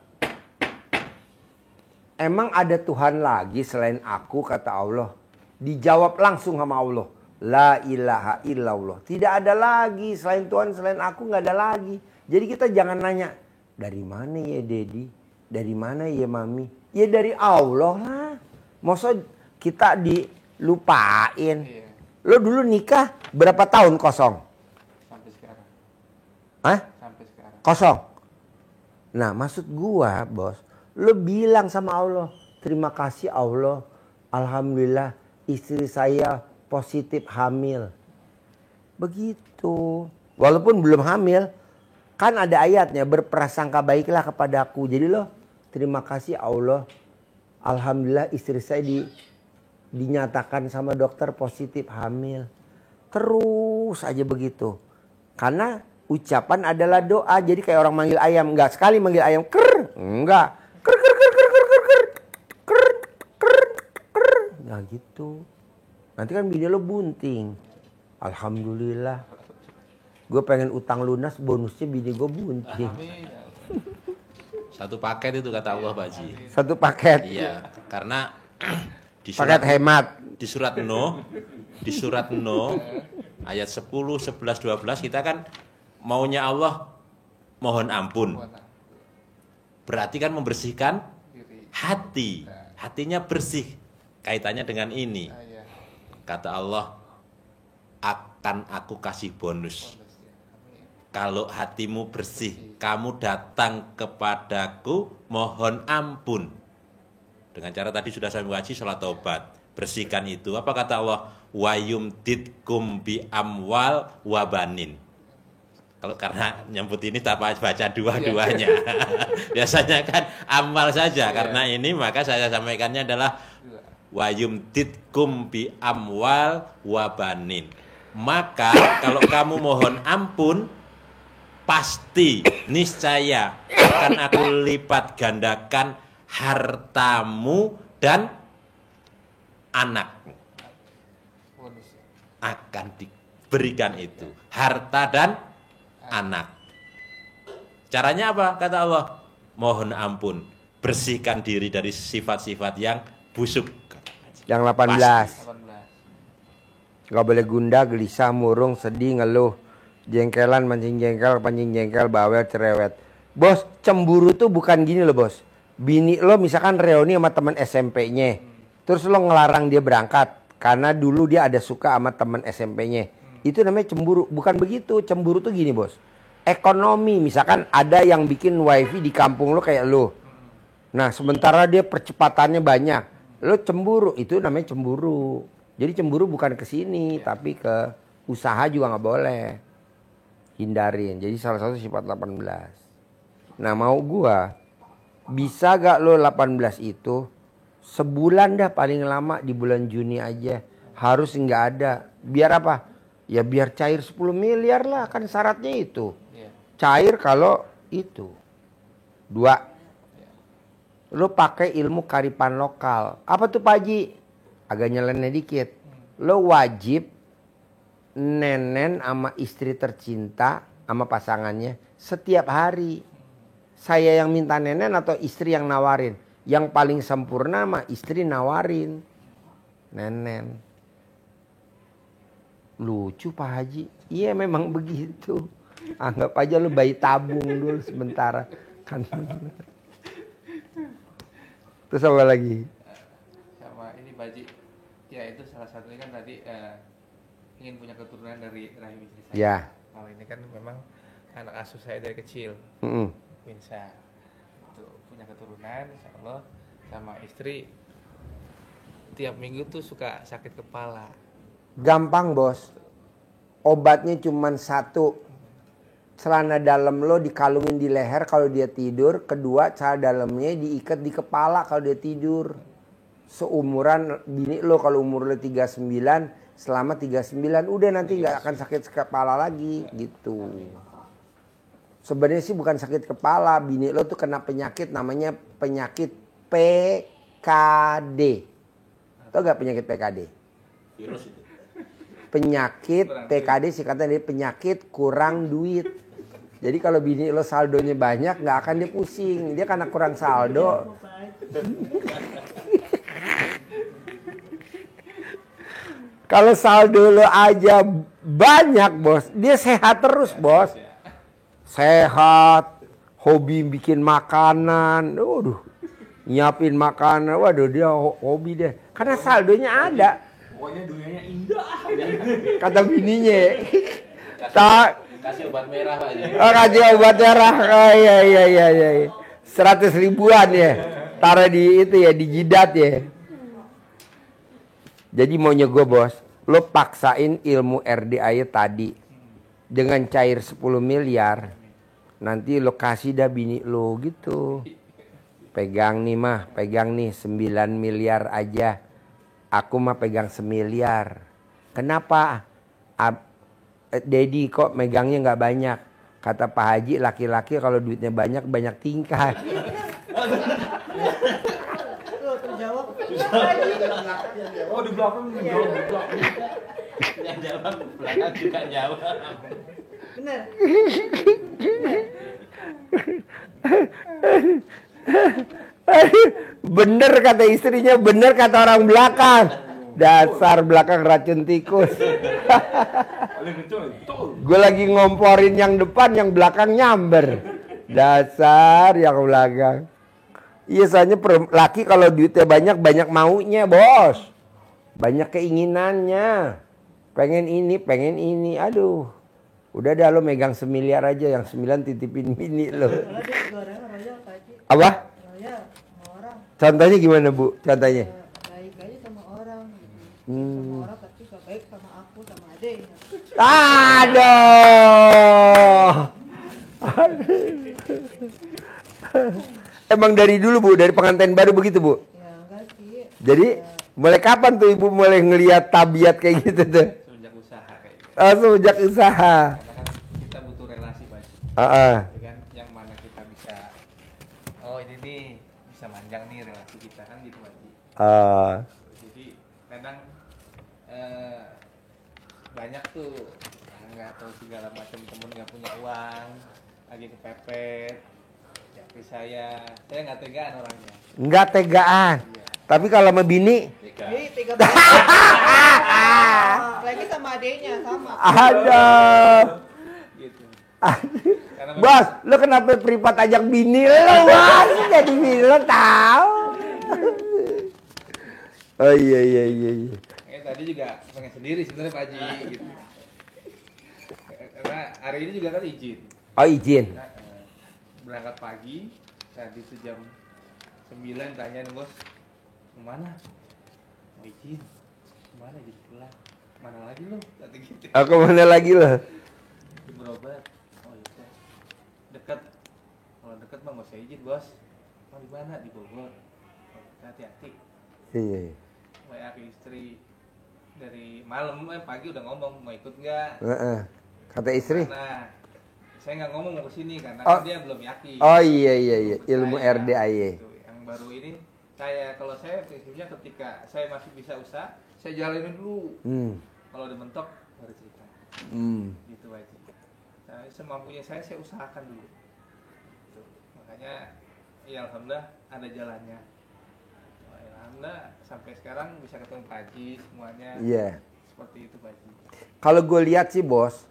Emang ada Tuhan lagi selain aku kata Allah. Dijawab langsung sama Allah. La ilaha illallah. Tidak ada lagi selain Tuhan, selain aku nggak ada lagi. Jadi kita jangan nanya dari mana ya Dedi, dari mana ya Mami. Ya dari Allah lah. Maksud kita dilupain.
Iya.
Lo dulu nikah berapa tahun kosong?
Sampai sekarang.
Hah?
Sampai sekarang.
Kosong. Nah maksud gua bos, lo bilang sama Allah, terima kasih Allah, alhamdulillah istri saya positif hamil. Begitu. Walaupun belum hamil, kan ada ayatnya berprasangka baiklah kepadaku. Jadi lo terima kasih Allah, alhamdulillah istri saya dinyatakan sama dokter positif hamil. Terus aja begitu. Karena ucapan adalah doa. Jadi kayak orang manggil ayam. Enggak sekali manggil ayam. Ker. Enggak. Ker ker ker ker ker ker ker. Ker ker ker. Nah gitu. Nanti kan bini lo bunting. Alhamdulillah. Gue pengen utang lunas, bonusnya bini gue bunting.
Satu paket itu kata Allah Pak Haji.
Satu paket.
Iya, karena di
Paket hemat.
di surat Nuh ayat 10, 11, 12 kita kan maunya Allah mohon ampun. Berarti kan membersihkan hati. Hatinya bersih. Kaitannya dengan ini. Kata Allah, akan aku kasih bonus. Kalau hatimu bersih, kamu datang kepadaku mohon ampun. Dengan cara tadi sudah saya mengaji sholat taubat. Bersihkan itu. Apa kata Allah? Wa yumditkum bi amwal wa banin. Kalau karena nyebut ini tak baca dua-duanya. Biasanya kan amal saja. Karena ini maka saya sampaikannya adalah wa yumditkum bi amwal wa banin. Maka kalau kamu mohon ampun, pasti niscaya akan aku lipat gandakan hartamu dan anakmu. Akan diberikan itu harta dan anak. Caranya apa? Kata Allah, mohon ampun, bersihkan diri dari sifat-sifat yang busuk.
Yang 18. Gak boleh gundah, gelisah, murung, sedih, ngeluh. Jengkelan, mancing jengkel, pancing jengkel, bawel, cerewet. Bos, cemburu tuh bukan gini loh bos. Bini lo misalkan reuni sama teman SMP-nya. Terus lo ngelarang dia berangkat. Karena dulu dia ada suka sama teman SMP-nya. Itu namanya cemburu. Bukan begitu, cemburu tuh gini bos. Ekonomi, misalkan ada yang bikin wifi di kampung lo kayak lo. Nah sementara dia percepatannya banyak. Lo cemburu, itu namanya cemburu. Jadi cemburu bukan ke sini, tapi ke usaha juga nggak boleh. Hindarin. Jadi salah satu sifat 18. Nah mau gua, bisa gak lo 18 itu sebulan dah paling lama di bulan Juni aja. Harus nggak ada. Biar apa? Ya biar cair 10 miliar lah, kan syaratnya itu. Cair kalau itu. 2. Lo pakai ilmu kearifan lokal. Apa tuh Pak Haji? Agak nyeleneh dikit. Lo wajib nenen sama istri tercinta sama pasangannya setiap hari. Saya yang minta nenen atau istri yang nawarin? Yang paling sempurna mah istri nawarin nenen. Lucu Pak Haji. Iya memang begitu. Anggap aja lu bayi tabung dulu sementara. Kan. Terus apa lagi?
Sama ini Pak Haji. Ya itu salah satunya kan tadi ingin punya keturunan dari rahim istri saya.
Ya.
Kalau ini kan memang anak asuh saya dari kecil. Bisa itu punya keturunan insya Allah. Sama istri tiap minggu tuh suka sakit kepala.
Gampang bos. Obatnya cuma satu. Celana dalam lo dikalungin di leher kalau dia tidur. Kedua, celana dalamnya diikat di kepala kalau dia tidur. Seumuran bini lo, kalau umur lo 39, selama 39 udah nanti nggak akan sakit kepala lagi gitu. Sebenarnya sih bukan sakit kepala, bini lo tuh kena penyakit namanya penyakit PKD. Tahu gak penyakit PKD?
Virus itu.
Penyakit PKD singkatan dari penyakit kurang duit. Jadi kalau bini lo saldonya banyak nggak akan dia pusing. Dia karena kurang saldo. Kalau saldo lo aja banyak bos, dia sehat terus bos. Sehat, hobi bikin makanan, waduh, nyiapin makanan, waduh dia hobi deh. Karena saldonya ada.
Pokoknya dunianya indah.
Kata bininya.
Kasih obat merah Pak Haji.
Oh, kasih obat merah. Oh, iya. 100 ribuan ya. Taruh di itu ya, di jidat ya. Jadi maunya gue bos, lo paksain ilmu RDA tadi dengan cair 10 miliar. Nanti lo kasih dah bini lo gitu. Pegang nih mah, pegang nih 9 miliar aja. Aku mah pegang 1 miliar. Kenapa? Dedi kok megangnya nggak banyak. Kata Pak Haji, laki-laki kalau duitnya banyak, banyak tingkat.
Tuh terjawab.
Oh di belakang jawab di belakang.
Yang jawab belakang juga jawab.
Bener.
Bener kata istrinya, bener kata orang belakang. Dasar belakang racun tikus.
Paling kecil itu.
Gue lagi ngomporin yang depan, yang belakang nyamber. Dasar yang belakang. Iya soalnya laki kalau duitnya banyak, banyak maunya bos. Banyak keinginannya. Pengen ini, aduh. Udah dah lo megang 1 miliar aja, yang 9 titipin bini lo.
Kalau dia juga orangnya royal Pak Haji.
Apa?
Royal sama orang.
Contohnya gimana Bu? Contohnya?
Baik aja sama orang.
Hmm.
Sama orang tapi gak baik sama aku sama adek.
Aduh. Emang dari dulu Bu, dari pengantin baru begitu Bu?
Ya enggak sih.
Jadi mulai kapan tuh Ibu mulai ngelihat tabiat kayak gitu tuh?
Semenjak usaha kayak gitu.
Oh, sejak usaha.
Karena kan kita butuh relasi Pak Haji.
Heeh.
Ya kan yang mana kita bisa, oh ini nih bisa manjang nih relasi kita kan gitu Pak Haji. Jadi kadang banyak tuh nggak tahu segala macam temen nggak punya uang, lagi kepepet. Ya saya nggak tegaan orangnya.
Nggak tegaan. Tapi kalau sama bini,
Jadi 3 bulan. Lagi sama adeknya sama.
aduh.
Karena memang-
Bos, lu kenapa privat ajak bini lu, Bos? Jadi bini lu tahu. Oh iya.
Tadi juga pengen sendiri sebenarnya Pak Haji gitu. Karena hari ini juga kan izin.
Oh izin.
Nah, berangkat pagi, tadi itu jam 9 tanyain bos, kemana? Mau izin. Kemana izin pulang? Mana lagi lo? Kata gitu.
Aku mana lagi lo?
Berobat. Oh iya. Dekat. Kalau dekat mah nggak usah izin bos. Mau di mana? Di Bogor. Oh, hati-hati.
Iya.
WA ke istri dari malam pagi udah ngomong mau ikut nggak?
Heeh. Kata istri.
Nah, saya nggak ngomong mau kesini karena
Oh.
dia belum yakin.
Oh iya. Ilmu
Saya,
RDAY.
gitu. Yang baru ini kalau saya prinsipnya ketika saya masih bisa usaha, saya jalanin dulu. Kalau udah mentok baru cerita. Gitu aja. Nah, semampunya saya usahakan dulu. Gitu. Makanya ya alhamdulillah ada jalannya. Alhamdulillah sampai sekarang bisa ketemu Pak Haji semuanya.
Iya.
Seperti itu Pak Haji.
Kalau gue lihat sih bos,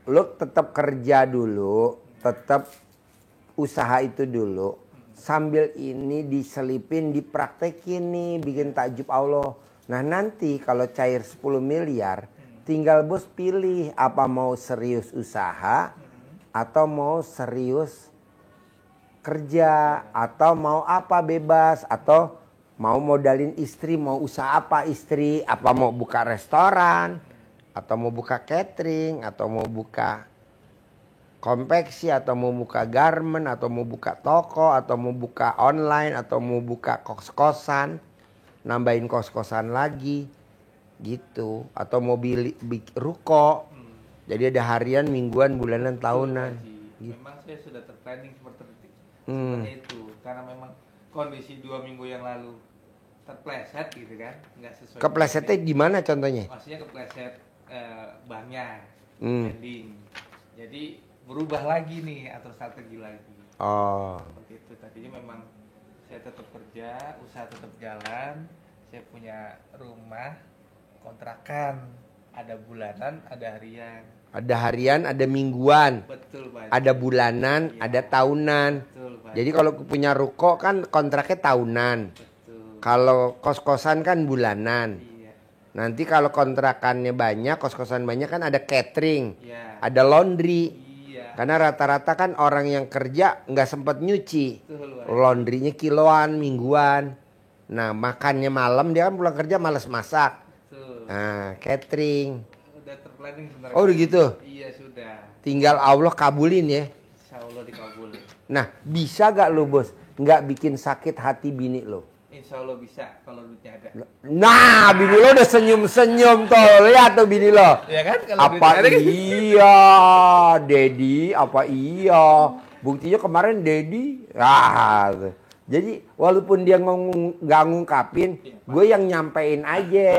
lu tetap kerja dulu, tetap usaha itu dulu. Sambil ini diselipin, dipraktekin nih, bikin takjub Allah. Nah nanti kalau cair 10 miliar, tinggal bos pilih apa mau serius usaha atau mau serius kerja atau mau apa bebas atau mau modalin istri, mau usaha apa istri, apa mau buka restoran atau mau buka catering atau mau buka konveksi atau mau buka garment atau mau buka toko atau mau buka online atau mau buka kos-kosan, nambahin kos-kosan lagi gitu atau mau ruko. Jadi ada harian, mingguan, bulanan, tahunan.
Gitu. Memang saya sudah terplanning seperti itu karena memang kondisi 2 minggu yang lalu terpleset gitu kan, nggak sesuai.
Keplesetnya di mana contohnya?
Maksudnya kepleset banknya, pending. Jadi berubah lagi nih atur strategi lagi.
Oh.
Seperti itu. Tadinya memang saya tetap kerja, usaha tetap jalan. Saya punya rumah kontrakan, ada bulanan, ada harian.
Ada harian, ada mingguan.
Betul Pak.
Ada bulanan,
Iya.
ada tahunan.
Betul Pak.
Jadi kalau punya ruko kan kontraknya tahunan.
Betul.
Kalau kos-kosan kan bulanan.
Iya.
Nanti kalau kontrakannya banyak, kos-kosan banyak kan ada catering,
Iya.
ada laundry.
Iya.
Karena rata-rata kan orang yang kerja nggak sempat nyuci.
Betul Pak.
Laundrynya kiloan, mingguan. Nah makannya malam, dia kan pulang kerja males masak.
Betul.
Nah catering.
Udah terplanning sebenarnya.
Oh udah gitu.
Iya sudah.
Tinggal Allah kabulin ya.
Insya Allah dikabulin.
Nah bisa gak lo bos nggak bikin sakit hati bini lo?
Insya Allah bisa kalau duitnya ada.
Nah bini lo udah senyum-senyum tuh. Lihat tuh bini lo.
Ya kan kalau
Apa
duitnya ada kan?
iya Dedi? Apa iya? Buktinya kemarin Dedi. Jadi walaupun dia nggak ngungkapin, gue yang nyampein aja.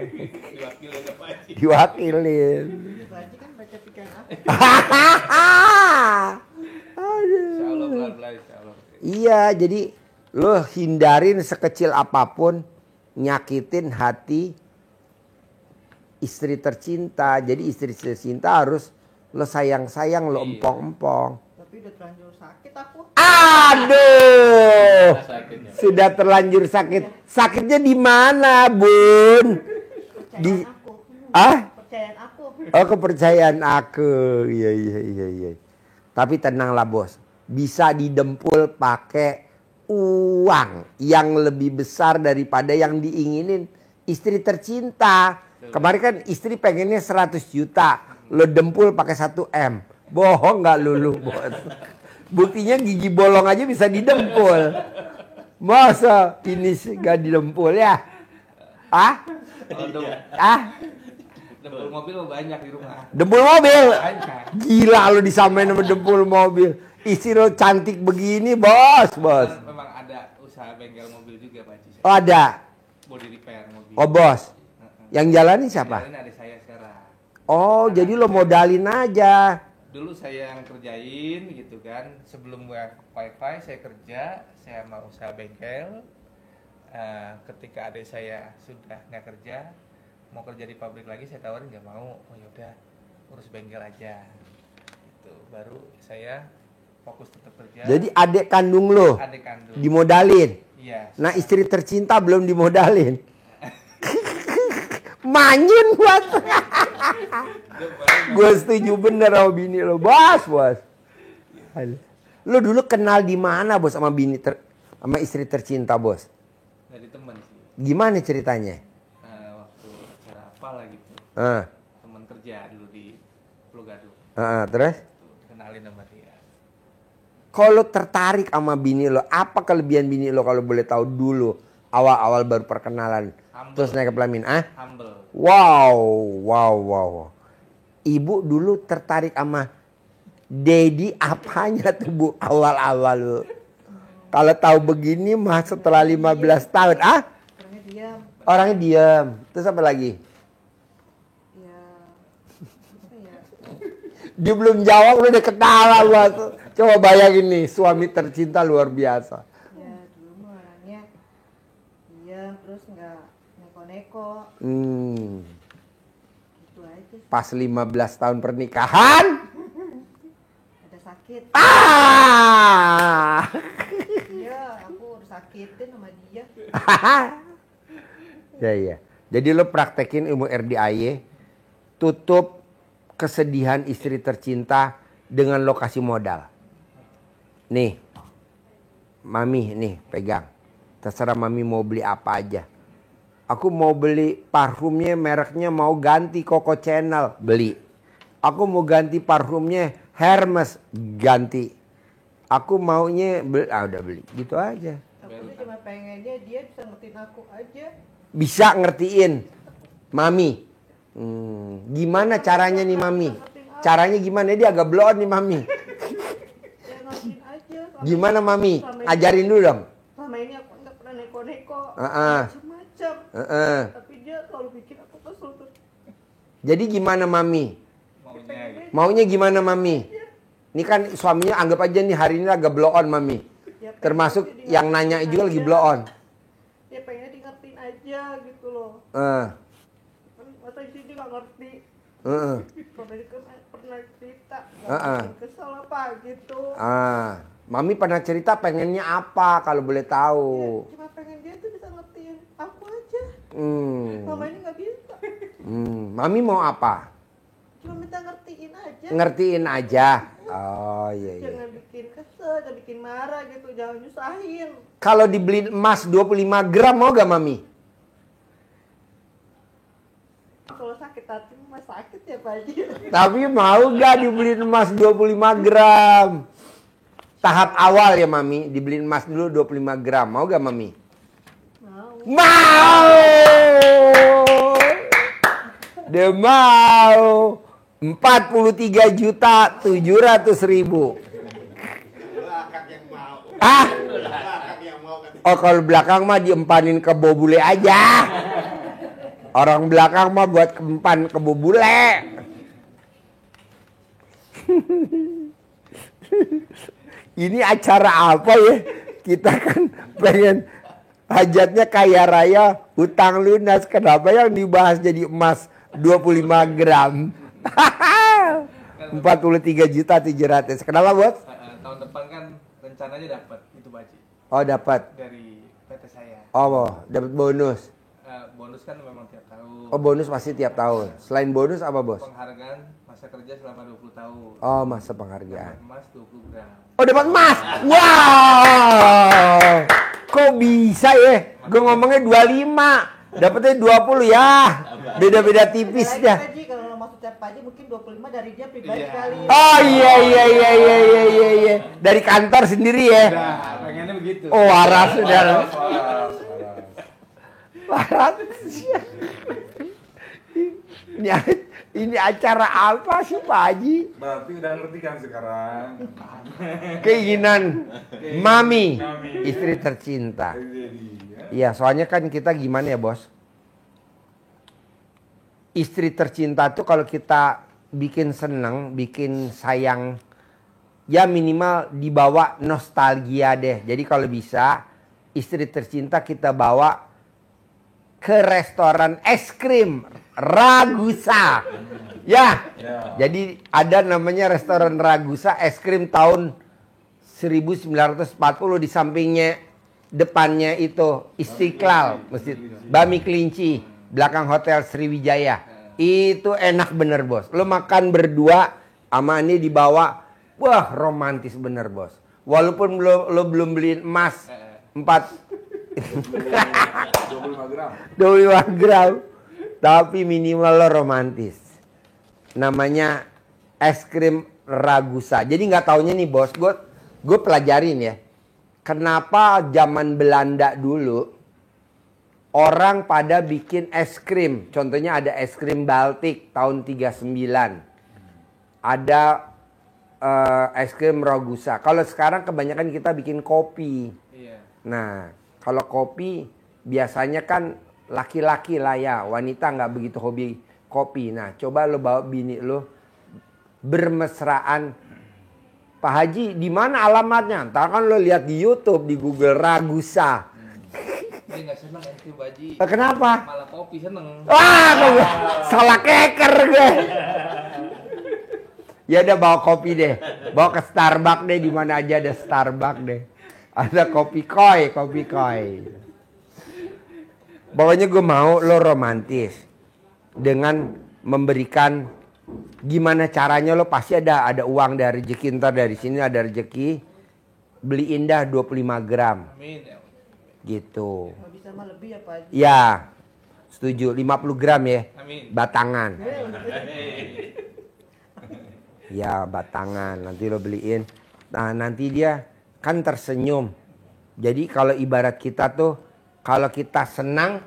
Diwakilin apa aja.
Diwakilin.
Pak Haji kan baca pikiran aku.
Insya Allah pelan-pelan insya Allah.
Iya, jadi lo hindarin sekecil apapun nyakitin hati istri tercinta. Jadi istri tercinta harus lo sayang-sayang, lo
Iya.
empong-empong.
Tapi udah terlanjur sakit aku.
Aduh,
Sakitnya.
sudah terlanjur sakit. Sakitnya di mana, Bun? Di
Kepercayaan aku.
Oh, kepercayaan aku. Iya. Tapi tenanglah, Bos. Bisa didempul pakai uang yang lebih besar daripada yang diinginin istri tercinta. Kemarin kan istri pengennya 100 juta. Lo dempul pakai 1 M. Bohong nggak lulu, Bos? Buktinya gigi bolong aja bisa didempul. Masa ini nggak didempul ya?
Dempul mobil mau banyak di rumah.
Dempul mobil.
Banyak.
Gila lo disamain sama dempul mobil. Istri lo cantik begini, Bos.
Kan memang ada usaha bengkel mobil juga Pak Haji.
Oh, ada.
Body repair mobil.
Oh, Bos. Yang jalanin siapa?
Ini ada saya sekarang.
Oh, jadi lo modalin aja.
Dulu saya yang kerjain gitu kan. Sebelum wifi saya kerja, saya mau usaha bengkel. Ketika adik saya sudah nggak kerja, mau kerja di pabrik lagi, saya tawarin nggak mau. Oh yaudah, urus bengkel aja. Gitu. Baru saya fokus tetap kerja.
Jadi adik kandung lo
Adik kandung.
dimodalin.
Iya.
Nah istri tercinta belum dimodalin. Manyun buat. Gue setuju bener sama bini lo, bos. Lo dulu kenal di mana bos sama sama istri tercinta bos?
Dari teman sih.
Gimana ceritanya?
Waktu acara apalah gitu.
Ah,
Teman kerja dulu di Pulau Gadung.
terus?
Kenalin sama dia.
Kalau tertarik sama bini lo, apa kelebihan bini lo kalau boleh tahu dulu awal-awal baru perkenalan?
Humble.
Terus naik ke pelamin,
Humble.
Wow. Ibu dulu tertarik sama Dedi apanya tuh Bu awal-awal lo? Kalau tahu begini mah setelah 15 tahun,
Orangnya diam.
orangnya diam. Terus apa lagi?
Ya. Apa ya?
Dia belum jawab lu udah ketawa Bos. Coba bayangin nih, suami tercinta luar biasa.
Ya dulu mah orangnya diam terus nggak neko-neko. Gitu aja sih.
Pas 15 tahun pernikahan,
Ada sakit. Iya, aku udah sakitin sama dia.
Ya. Jadi lo praktekin ilmu RDIY, tutup kesedihan istri tercinta dengan lokasi modal. Nih, Mami nih pegang. Terserah Mami mau beli apa aja. Aku mau beli parfumnya mereknya mau ganti Coco Chanel, beli. Aku mau ganti parfumnya Hermes, ganti. Aku maunya beli, udah beli. Gitu aja.
Aku tuh cuma pengennya dia bisa ngertiin aku aja.
Bisa ngertiin Mami. Gimana caranya nih Mami? Caranya gimana? Dia agak blow on nih Mami.
Ya ngertiin aja.
Gimana Mami? Ajarin dulu dong.
Selama ini aku nggak pernah neko-neko.
Heeh.
Macam-macam.
Heeh.
Tapi dia selalu bikin aku kesel terus.
Jadi gimana Mami?
Maunya gitu.
Maunya gimana Mami? Ini kan suaminya anggap aja nih hari ini agak blow on Mami.
Ya, pengennya
Termasuk
sih
yang nanya
dingertiin
juga lagi
aja.
blow on.
Ya pengennya di ngertiin aja gitu loh. Kan masa sih dia nggak ngerti. Kalau dia kan pernah cerita.
Heeh.
Nggak kesel apa gitu.
Mami pernah cerita pengennya apa kalau boleh tahu?
Ya, cuma pengen dia tuh bisa ngertiin aku aja.
Hmm.
Selama ini nggak bisa.
Mami mau apa?
Cuma minta ngertiin aja.
Ngertiin aja. Oh iya.
Jangan bikin kesel, jangan bikin marah gitu, jangan nyusahin.
Kalau dibeliin emas 25 gram mau gak Mami?
Kalau sakit hati mah sakit ya Pak Haji.
Tapi mau gak dibeliin emas 25 gram? Tahap awal ya Mami, dibeliin emas dulu 25 gram. Mau gak Mami?
Mau.
Dia mau 43.700.000. Oh kalau belakang mah diempanin ke bobule aja. Orang belakang mah buat empan ke bobule. Ini acara apa ya? Kita kan pengen hajatnya kaya raya, hutang lunas. Kenapa yang dibahas jadi emas 25 gram? 43.700.000. Kenapa bos?
Tahun depan kan rencananya dapat itu Pak Haji.
Oh dapat.
Dari PT saya.
Oh dapat bonus.
Bonus kan memang tiap tahun.
Oh bonus pasti tiap tahun. Selain bonus apa bos?
Penghargaan masa kerja selama 20 tahun.
Oh masa penghargaan.
Emas 20 gram.
Oh dapat emas. Wow. Kok bisa ya? Gue ngomongnya 25. Dapatnya 20 ya. Beda-beda tipis
Lagi
dah.
Pak Haji, kalau maksudnya Pak Haji mungkin 25 dari dia pribadi
Iya.
kali.
Oh iya. Dari kantor sendiri ya.
Nah, pengennya begitu.
Oh waras sudah. Waras. Ini acara apa sih Pak Haji?
Berarti udah ngerti kan sekarang.
Keinginan Mami, istri tercinta.
Jadi
Iya,
ya.
soalnya kan kita gimana ya bos? Istri tercinta tuh kalau kita bikin seneng, bikin sayang, ya minimal dibawa nostalgia deh. Jadi kalau bisa istri tercinta kita bawa ke restoran es krim Ragusa Ya.
Ya.
Jadi ada namanya restoran Ragusa es krim tahun 1940 di sampingnya depannya itu Istiqlal Masjid Bami Kelinci belakang Hotel Sriwijaya. Itu enak bener bos. Lo makan berdua sama ini dibawa, wah romantis bener bos. Walaupun lo belum beliin emas
25 gram.
25 gram, tapi minimal lo romantis. Namanya es krim Ragusa. Jadi nggak taunya nih bos, gue pelajarin ya. Kenapa zaman Belanda dulu orang pada bikin es krim. Contohnya ada es krim Baltik tahun 39. Ada es krim Ragusa. Kalau sekarang kebanyakan kita bikin kopi. Nah, kalau kopi biasanya kan laki-laki lah ya. Wanita nggak begitu hobi kopi. Nah, coba lo bawa bini lo bermesraan. Pak Haji, di mana alamatnya? Ntar kan lo lihat di YouTube, di Google Ragusa.
Dia nggak seneng es krim Haji.
Kenapa?
Malah kopi seneng.
Wah, salah keker gue. Ya udah bawa kopi deh. Bawa ke Starbucks deh, di mana aja ada Starbucks deh. Ada kopi koi. Pokoknya gue mau lo romantis. Dengan memberikan gimana caranya lo pasti ada uang dari rezeki. Ntar dari sini ada rezeki. Beli indah 25 gram.
Amin. Ya.
Gitu.
Kalau bisa mah lebih ya Pak Haji.
Ya, setuju. 50 gram ya.
Amin.
Batangan. Ya, batangan. Nanti lo beliin. Nah, nanti dia kan tersenyum. Jadi kalau ibarat kita tuh, kalau kita senang,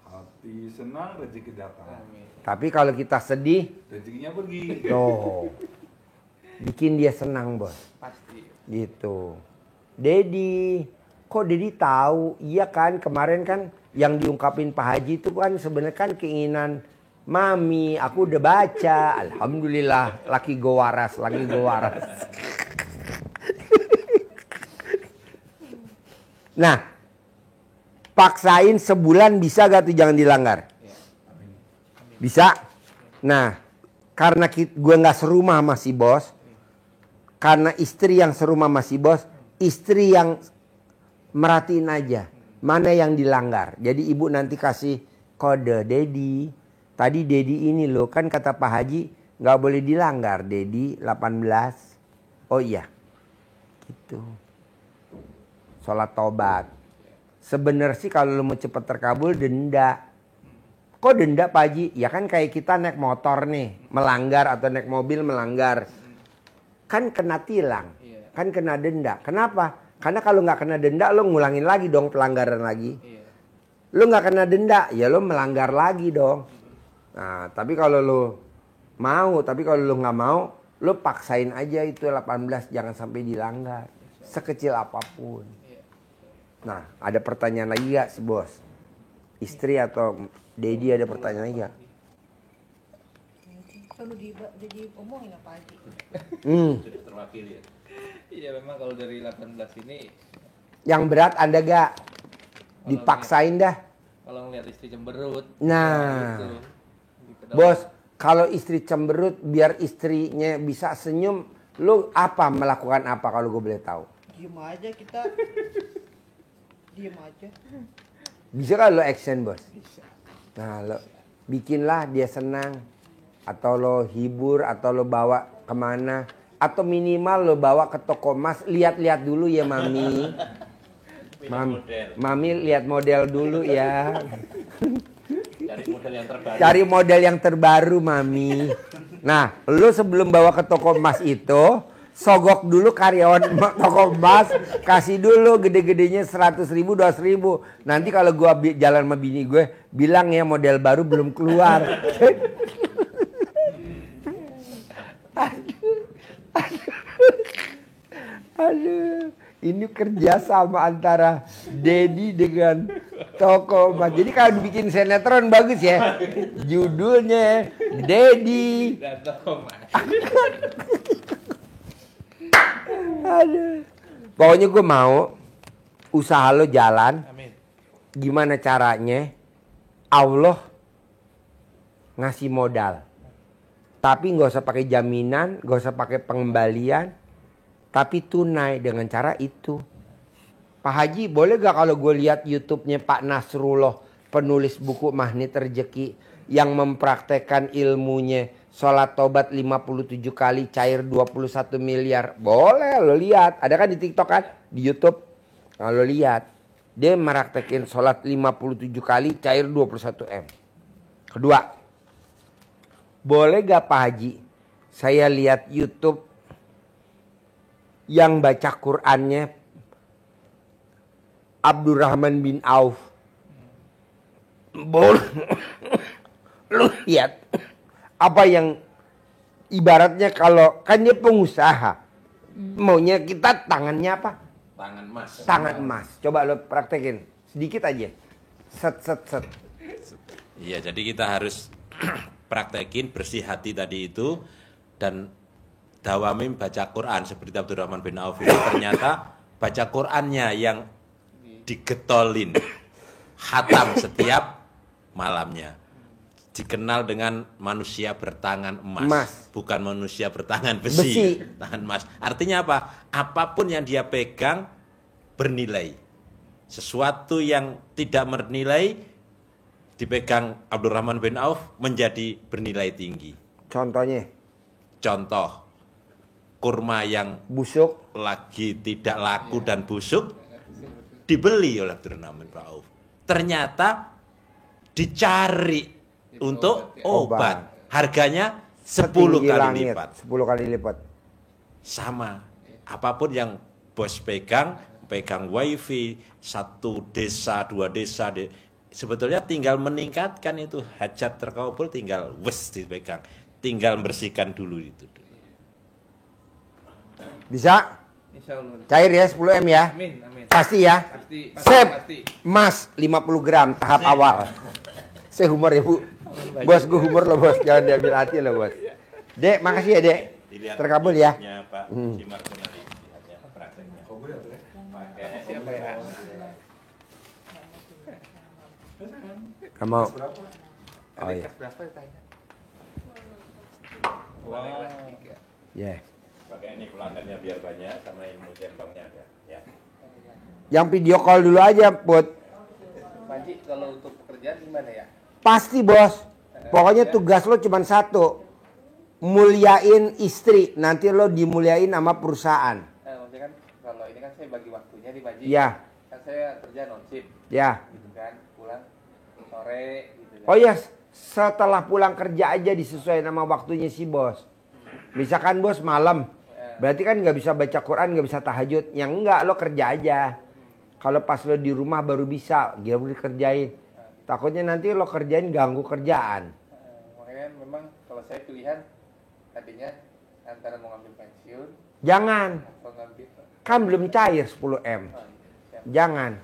Hati senang, rezeki datang.
tapi kalau kita sedih,
Rezekinya pergi.
tuh. Bikin dia senang, bos.
Pasti.
Gitu. Dedi, kok Dedi tahu? Iya kan, kemarin kan yang diungkapin Pak Haji itu kan sebenarnya kan keinginan Mami. Aku udah baca. Alhamdulillah, laki gue waras. Nah, paksain sebulan bisa gak tuh jangan dilanggar? Bisa? Nah, karena gue gak serumah sama si bos, karena istri yang serumah sama si bos, istri yang merhatiin aja mana yang dilanggar. Jadi ibu nanti kasih kode, Dedi. Tadi Dedi ini loh, kan kata Pak Haji gak boleh dilanggar. Dedi 18. Oh iya. Gitu. Sholat tobat. Sebenarnya sih kalau lo mau cepet terkabul denda. Kok denda Pak Haji? Ya kan kayak kita naik motor nih, melanggar atau naik mobil melanggar. Kan kena tilang, kan kena denda. Kenapa? Karena kalau nggak kena denda lo ngulangin lagi dong pelanggaran lagi. Lo nggak kena denda, ya lo melanggar lagi dong. Nah, tapi kalau lo mau, tapi kalau lo nggak mau, lo paksain aja itu 18 jangan sampai dilanggar. Sekecil apapun. Nah, ada pertanyaan lagi gak si bos? Istri atau Dedi ada pertanyaan lagi gak?
Kalau diomongin Pak Haji.
Sudah terwakili ya.
Iya memang kalau dari 18 ini
Yang berat Anda gak? Dipaksain dah.
kalau ngeliat istri cemberut.
Nah,
Gitu.
bos, kalau istri cemberut biar istrinya bisa senyum, lu melakukan apa kalau gue boleh tahu?
Diem aja kita. Diem aja.
Bisa kan lo action bos? Nah lo bikinlah dia senang. Atau lo hibur, atau lo bawa kemana. Atau minimal lo bawa ke toko emas. Lihat-lihat dulu ya Mami. Mami lihat model dulu ya. Cari model yang terbaru Mami. Nah lo sebelum bawa ke toko emas itu, sogok dulu karyawan toko emas, kasih dulu gede-gedenya 100.000, 200.000. Nanti kalau gua jalan sama bini gue, bilang ya model baru belum keluar. Aduh, ini kerja sama antara Dedi dengan toko emas. Jadi kalau bikin sinetron bagus ya, judulnya Dedi. Aduh. Pokoknya gue mau usaha lo jalan.
Amin.
Gimana caranya Allah ngasih modal. Tapi nggak usah pakai jaminan, nggak usah pakai pengembalian, tapi tunai dengan cara itu. Pak Haji, boleh gak kalau gue lihat YouTube-nya Pak Nasrullah, penulis buku Magnet Rezeki, yang mempraktekkan ilmunya sholat tobat 57 kali, cair 21 miliar. Boleh lo lihat, ada kan di TikTok kan, di YouTube. Kalau lihat, dia meraktekin sholat 57 kali, cair 21 M. Kedua, boleh gak Pak Haji, saya lihat YouTube yang baca Qur'annya Abdurrahman bin Auf. Boleh. Lu lihat apa yang ibaratnya kalau kan dia pengusaha. Maunya kita tangannya apa?
Tangan emas.
Tangan emas. Coba lo praktekin sedikit aja. Set set set.
Iya, jadi kita harus praktekin bersih hati tadi itu dan dawamim baca Quran seperti Abdurrahman bin Auf itu ternyata baca Qurannya yang digetolin khatam setiap malamnya. Dikenal dengan manusia bertangan emas. Bukan manusia bertangan besi. Tangan emas. Artinya apa? Apapun yang dia pegang bernilai. Sesuatu yang tidak bernilai dipegang Abdurrahman bin Auf menjadi bernilai tinggi.
Contohnya?
Contoh, kurma yang
busuk
lagi tidak laku dan busuk dibeli oleh Abdurrahman bin Auf. Ternyata dicari untuk obat. Harganya 10 kali lipat.
10 kali lipat.
Sama. Apapun yang bos pegang wifi, satu desa, dua desa, sebetulnya tinggal meningkatkan itu hajat terkabul, tinggal dipegang, tinggal membersihkan dulu itu.
Bisa?
Insya Allah.
Cair ya 10 M ya?
Amin, amin.
Pasti ya?
Pasti,
Sip.
pasti.
Emas 50 gram tahap awal. Saya humor ya Bu. Bos gue humor loh bos. Jangan diambil hati loh bos. Dek makasih ya dek.
Dilihat
Terkabul ya.
Pak Simak Kunali, lihatnya prakteknya. Pakai
Siapa ya?
Kamu. Oh iya.
Berapa ditanya?
Ya.
Pakai ini pelanggannya biar banyak sama ilmu jembangnya ada. Ya.
Yang video call dulu aja Put.
Panji, kalau untuk pekerjaan gimana ya?
Pasti bos. Pokoknya tugas lo cuma satu. Muliain istri. Nanti lo dimuliain sama perusahaan.
Maksudnya kan kalau ini kan saya bagi waktunya di Panji.
Iya.
Kan saya kerja non shift.
Ya.
Gitu kan, pulang sore gitu kan.
Oh ya, setelah pulang kerja aja disesuaikan sama waktunya si bos. Misalkan bos malam, berarti kan nggak bisa baca Quran, nggak bisa tahajud. Yang enggak lo kerja aja. Kalau pas lo di rumah baru bisa, dia boleh kerjain. Takutnya nanti lo kerjain ganggu kerjaan.
Makanya memang kalau saya pilihan tadinya antara mau ngambil pensiun,
Jangan,
atau ngambil
kan belum cair 10 M. Jangan,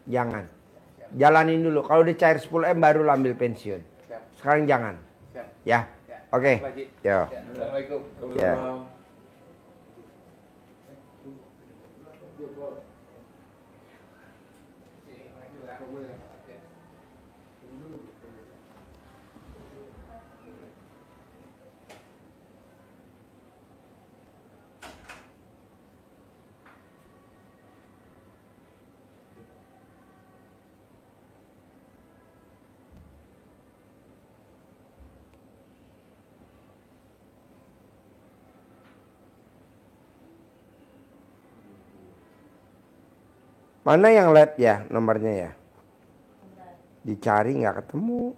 jangan. Jalanin dulu. Kalau udah cair 10 M baru lo ambil pensiun. Sekarang jangan.
siap.
Ya, oke.
Panji.
Yo.
Ya, Assalamualaikum.
Ya. Mana yang lab ya nomornya ya? Dicari nggak ketemu.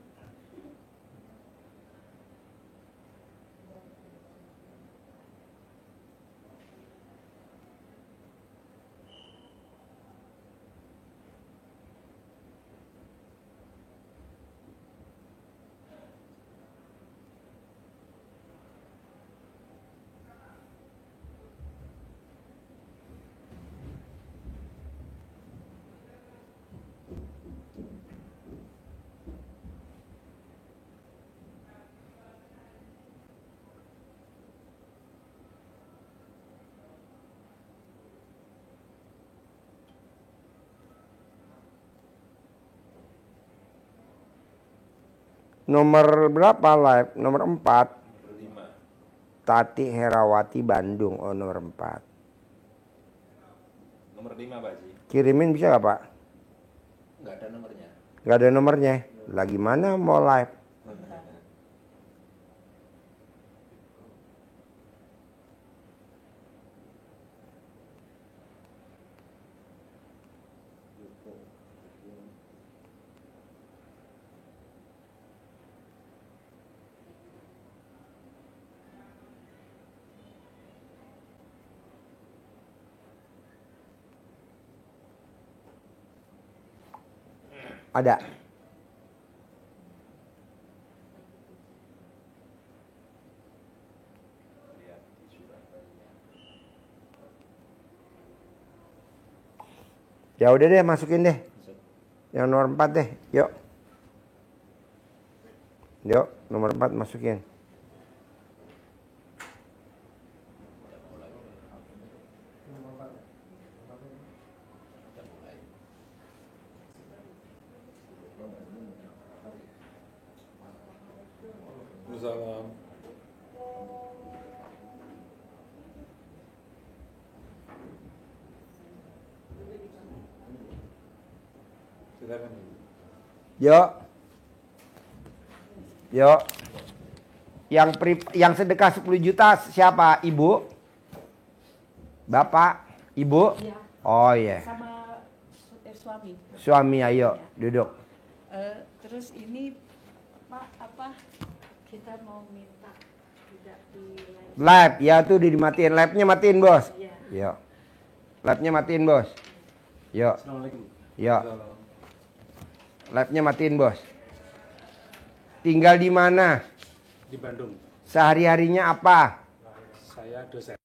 Nomor berapa live? Nomor 4. Tati Herawati Bandung. Oh, nomor 4.
Nomor 5 Pak Haji.
Kirimin bisa gak Pak?
Nggak ada nomornya.
Gak ada nomornya. Lagi mana mau live? Ada. Ya udah deh, masukin deh. Yang nomor 4 deh. Yuk. Yuk, nomor 4 masukin.
Salam. Silakan.
Yuk. Yuk. Yang sedekah 10 juta siapa? Ibu? Bapak? Ibu?
Iya.
Oh iya.
Sama suami.
Suami, ayo duduk.
Terus ini Pak apa? Kita mau minta tidak di
Live, ya tuh dimatiin. Live-nya matiin, Bos.
Iya.
Yuk. Live-nya matiin, Bos. Yuk.
Assalamualaikum.
Yuk. Live-nya matiin, Bos. Tinggal di mana?
Di Bandung.
Sehari-harinya apa?
Saya dosen.